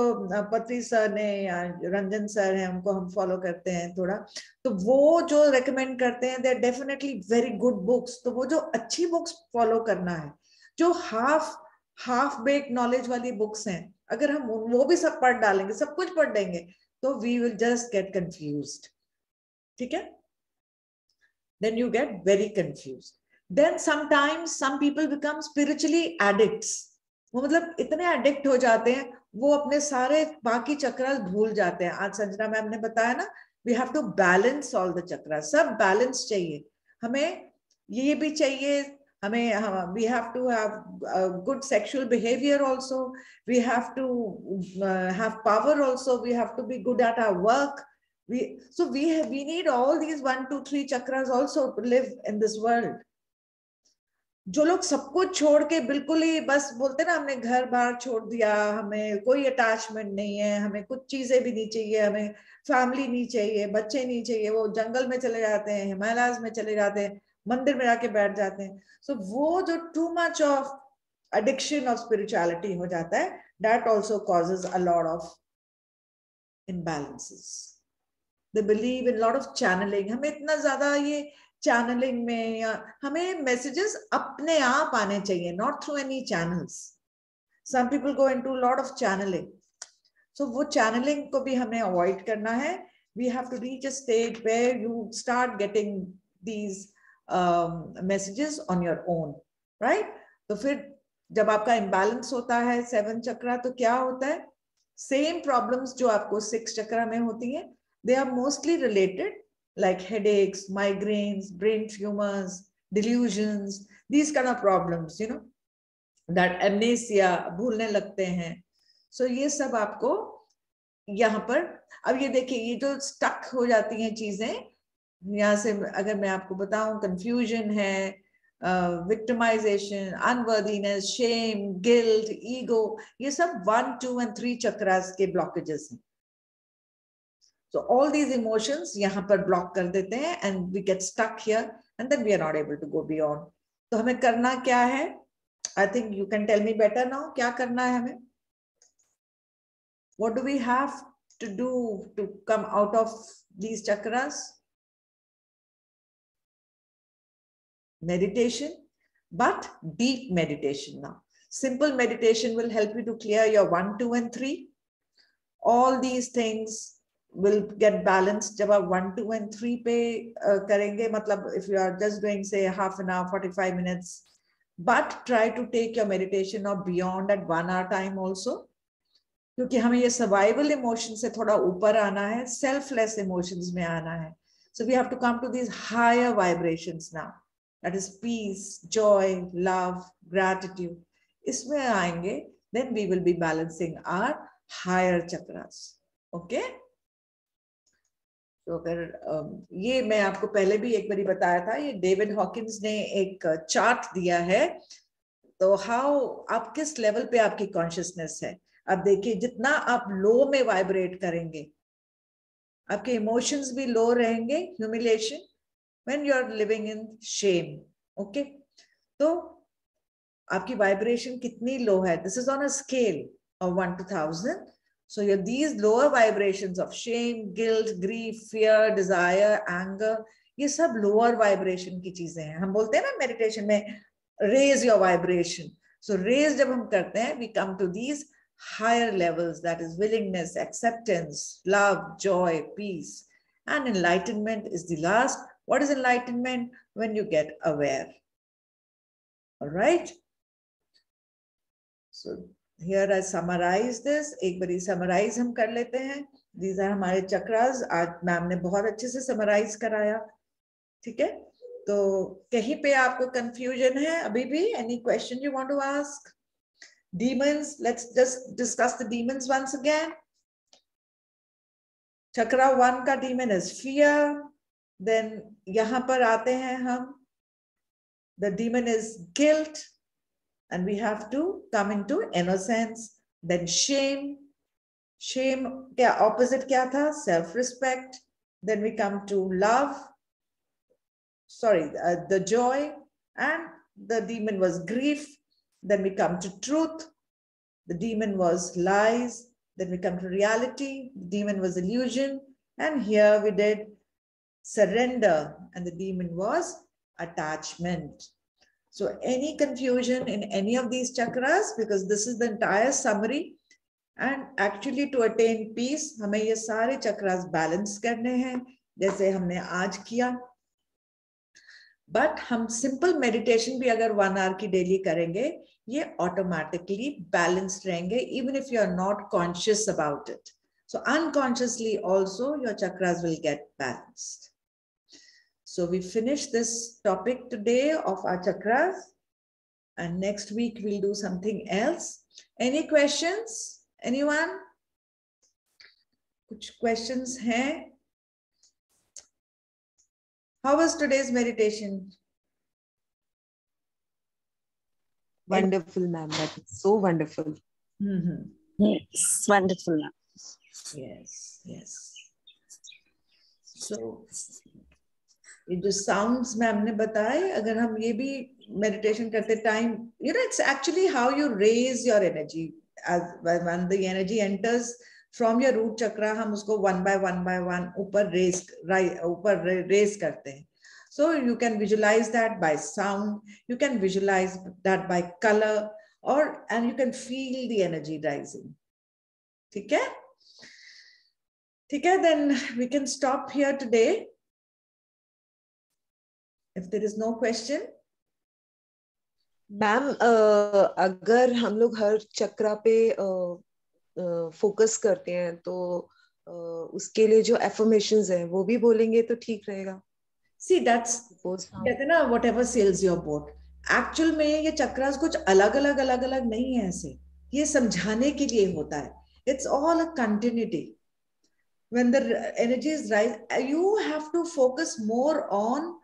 S2: पत्री सर ने या रंजन सर हैं उनको हम फॉलो करते हैं थोड़ा, तो वो जो रेकमेंड करते हैं they are definitely very good books. तो वो जो अच्छी बुक्स फॉलो करना है, जो half baked knowledge वाली बुक्स हैं, अगर हम वो भी सब पढ़ डालेंगे, सब कुछ पढ़ देंगे, तो we will just get confused. ठीक है? Then you get very confused. Then sometimes some people become spiritually addicts. वो मतलब इतने एडिक्ट हो जाते हैं, वो अपने सारे बाकी चक्रास भूल जाते हैं. आज संजना मैम ने बताया ना, we have to balance all the chakras. सब बैलेंस चाहिए हमें, ये भी चाहिए हमें. We have to have good sexual behavior also. We have to have power also. We have to be good at our work. We need all these 1, 2, 3 chakras also to live in this world. जो लोग सब कुछ छोड़ के बिल्कुल ही बस बोलते ना हमने घर बार छोड़ दिया, हमें कोई अटैचमेंट नहीं है, हमें कुछ चीजें भी नहीं चाहिए, हमें फैमिली नहीं चाहिए, बच्चे नहीं चाहिए, वो जंगल में चले जाते हैं, हिमालयाज में चले जाते हैं, मंदिर में जाके बैठ जाते हैं. So वो जो too much of addiction of spirituality हो जाता है, that also causes a lot of imbalances. They believe in a lot of channeling. हमें इतना ज्यादा ये channeling में, या हमें messages अपने आप आने चाहिए, not through any channels. Some people go into a lot of channeling. So वो channeling को भी हमें avoid करना है. We have to reach a stage where you start getting these messages on your own, right? तो फिर जब आपका imbalance होता है 7 चक्रा, तो क्या होता है? Same problems जो आपको 6 चक्रा में होती हैं, they are mostly related, like headaches, migraines, brain tumors, delusions, these kind of problems, you know, that amnesia, भूलने लगते हैं. So ये सब आपको यहाँ पर, अब ये देखिए, ये जो stuck हो जाती हैं चीजें, यहाँ से अगर मैं आपको बताऊं, confusion है, victimization, unworthiness, shame, guilt, ego, ये सब 1, 2 and 3 chakras के blockages हैं. So all these emotions यहाँ पर block कर देते हैं and we get stuck here and then we are not able to go beyond. तो हमें करना क्या है? I think you can tell me better now. क्या करना है हमें? What do we have to do to come out of these chakras? Meditation, but deep meditation now. Simple meditation will help you to clear your 1, 2, and 3. All these things will get balanced जब आप 1, 2, and 3 पे करेंगे. मतलब if you are just doing say half an hour, 45 minutes, but try to take your meditation or beyond at 1 hour time also. क्योंकि हमें ये survival emotion से थोड़ा ऊपर आना है, selfless emotions में आना है. So we have to come to these higher vibrations now. That is peace, joy, love, gratitude. इसमें आएंगे, then we will be balancing our higher chakras. Okay? तो अगर ये मैं आपको पहले भी एक बारी बताया था, ये डेविड हॉकिंस ने एक चार्ट दिया है. तो हाउ आप किस लेवल पे आपकी कॉन्शियसनेस है. अब देखिए, जितना आप लो में वाइब्रेट करेंगे, आपके इमोशंस भी लो रहेंगे. Humiliation, when you are living in shame. Okay, तो आपकी वाइब्रेशन कितनी लो है. This is on a scale of 1 to 1000. So these lower vibrations of shame, guilt, grief, fear, desire, anger, ये सब lower vibration की चीजें हैं. हम बोलते हैं ना meditation में raise your vibration. So raise जब हम करते हैं, we come to these higher levels, that is willingness, acceptance, love, joy, peace, and enlightenment is the last. What is enlightenment? When you get aware. All right. So here I summarize this. एक बारी summarize हम कर लेते हैं. These are हमारे chakras. आज ma'am ने बहुत अच्छे से summarize कराया. ठीक है. तो कहीं पे आपको confusion है अभी भी? Any question you want to ask? Demons. Let's just discuss the demons once again. Chakra 1 का demon is fear. Then यहाँ पर आते हैं हम. The demon is guilt. And we have to come into innocence. Then shame. Shame, क्या opposite क्या था? Self-respect. Then we come to love. Sorry, the joy. And the demon was grief. Then we come to truth. The demon was lies. Then we come to reality. The demon was illusion. And here we did surrender. And the demon was attachment. So any confusion in any of these chakras, because this is the entire summary, and actually to attain peace, हमें ये सारे chakras balance करने हैं, जैसे हमने आज किया. But हम simple meditation भी अगर 1 hour की daily करेंगे, ये automatically balanced रहेंगे, even if you are not conscious about it. So unconsciously also your chakras will get balanced. So we finish this topic today of our chakras, and next week we'll do something else. Any questions? Anyone? Kuch questions hai? How was today's meditation?
S3: Wonderful, ma'am. That is so wonderful.
S2: Mm-hmm.
S4: Yes, wonderful, ma'am.
S2: Yes, yes. So ये जो sounds में हमने बताए, अगर हम ये भी meditation करते time, you know, it's actually how you raise your energy. As when the energy enters from your root chakra, हम उसको one by one ऊपर raise करते हैं. So you can visualize that by sound, you can visualize that by color, and you can feel the energy rising. ठीक है? ठीक है, then we can stop here today. If there is no question.
S3: Ma'am, अगर हम लोग हर चक्रा पे focus करते हैं तो उसके लिए जो affirmations है वो भी बोलेंगे तो ठीक रहेगा.
S2: See, that's कहते ना, whatever sails your boat. Actual में ये चक्रास कुछ अलग नहीं है ऐसे. ये समझाने के लिए होता है. It's all a continuity. When the energies rise, you have to focus more on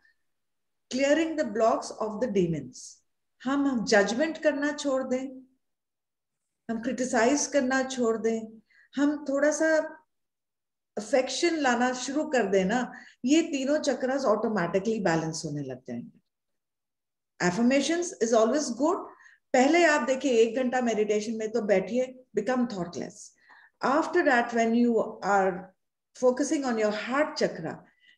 S2: clearing the blocks of the demons. हम judgment करना छोड़ दें, हम criticize करना छोड़ दें, हम थोड़ा सा affection लाना शुरू कर दें ना, ये तीनों चक्रास automatically balance होने लग जाएंगे. Affirmations is always good, पहले आप देखिए 1 घंटा मेडिटेशन में तो बैठिए, become thoughtless. After that when you are focusing on your heart chakra,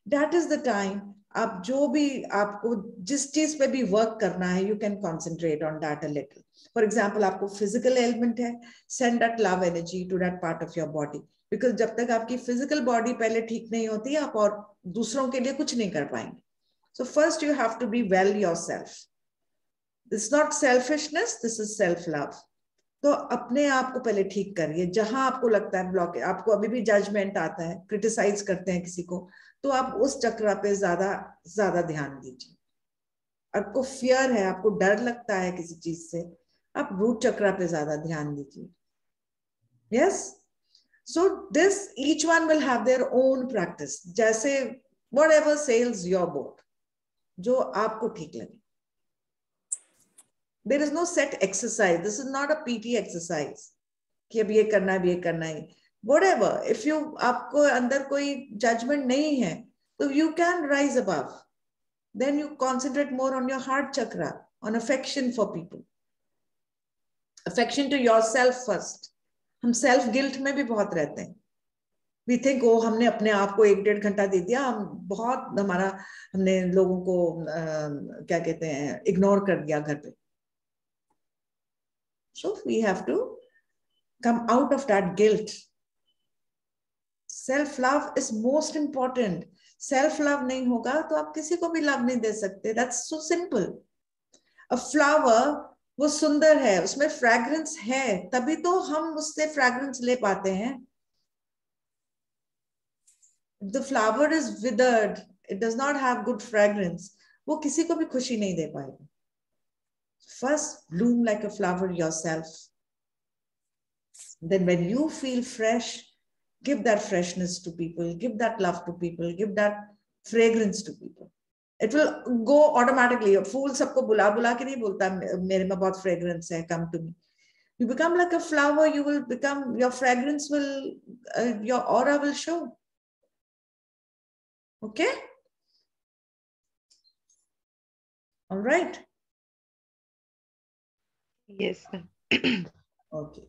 S2: that is the time आप जो भी आपको जिस चीज पे भी वर्क करना है, you can concentrate on that a little. For example, आपको फिजिकल एलिमेंट है, send that love energy to that part of your body. Because जब तक आपकी फिजिकल बॉडी पहले ठीक नहीं होती, आप और दूसरों के लिए कुछ नहीं कर पाएंगे. So first you have to be well yourself. This not selfishness, this is self love. तो अपने आप को पहले ठीक करिए. जहां आपको लगता है ब्लॉक, आपको अभी भी जजमेंट आता है, क्रिटिसाइज करते हैं किसी को, तो आप उस चक्र पे ज्यादा ध्यान दीजिए. आपको फियर है, आपको डर लगता है किसी चीज से, आप रूट चक्र पे ज्यादा ध्यान दीजिए. Yes. So this, each one will have their own practice. जैसे whatever sails your boat, जो आपको ठीक लगे. There is no set exercise. This is not a PT exercise. कि अब ये करना है, अब ये करना है. Whatever. If you, आपको अंदर कोई judgment नहीं है, तो you can rise above. Then you concentrate more on your heart chakra, on affection for people. Affection to yourself first. हम self guilt में भी बहुत रहते हैं. We think, ओ हमने अपने आप को 1-1.5 घंटा दे दिया, हम बहुत हमने लोगों को क्या कहते हैं, इग्नोर कर दिया घर पे. So we have to come out of that guilt. Self love is most important. Self love नहीं होगा तो आप किसी को भी love नहीं दे सकते. That's so simple. A flower, वो सुंदर है, उसमें fragrance है, तभी तो हम उससे fragrance ले पाते हैं. The flower is withered, it does not have good fragrance, वो किसी को भी खुशी नहीं दे पाएगा. First bloom like a flower yourself. Then when you feel fresh, give that freshness to people, give that love to people, give that fragrance to people. It will go automatically. फूल सबको बुला बुला के नहीं बोलता मेरे में बहुत fragrance है, come to me. You become like a flower, you will become, your fragrance will, your aura will show. Okay? All right.
S3: Yes, ma'am.
S2: Okay.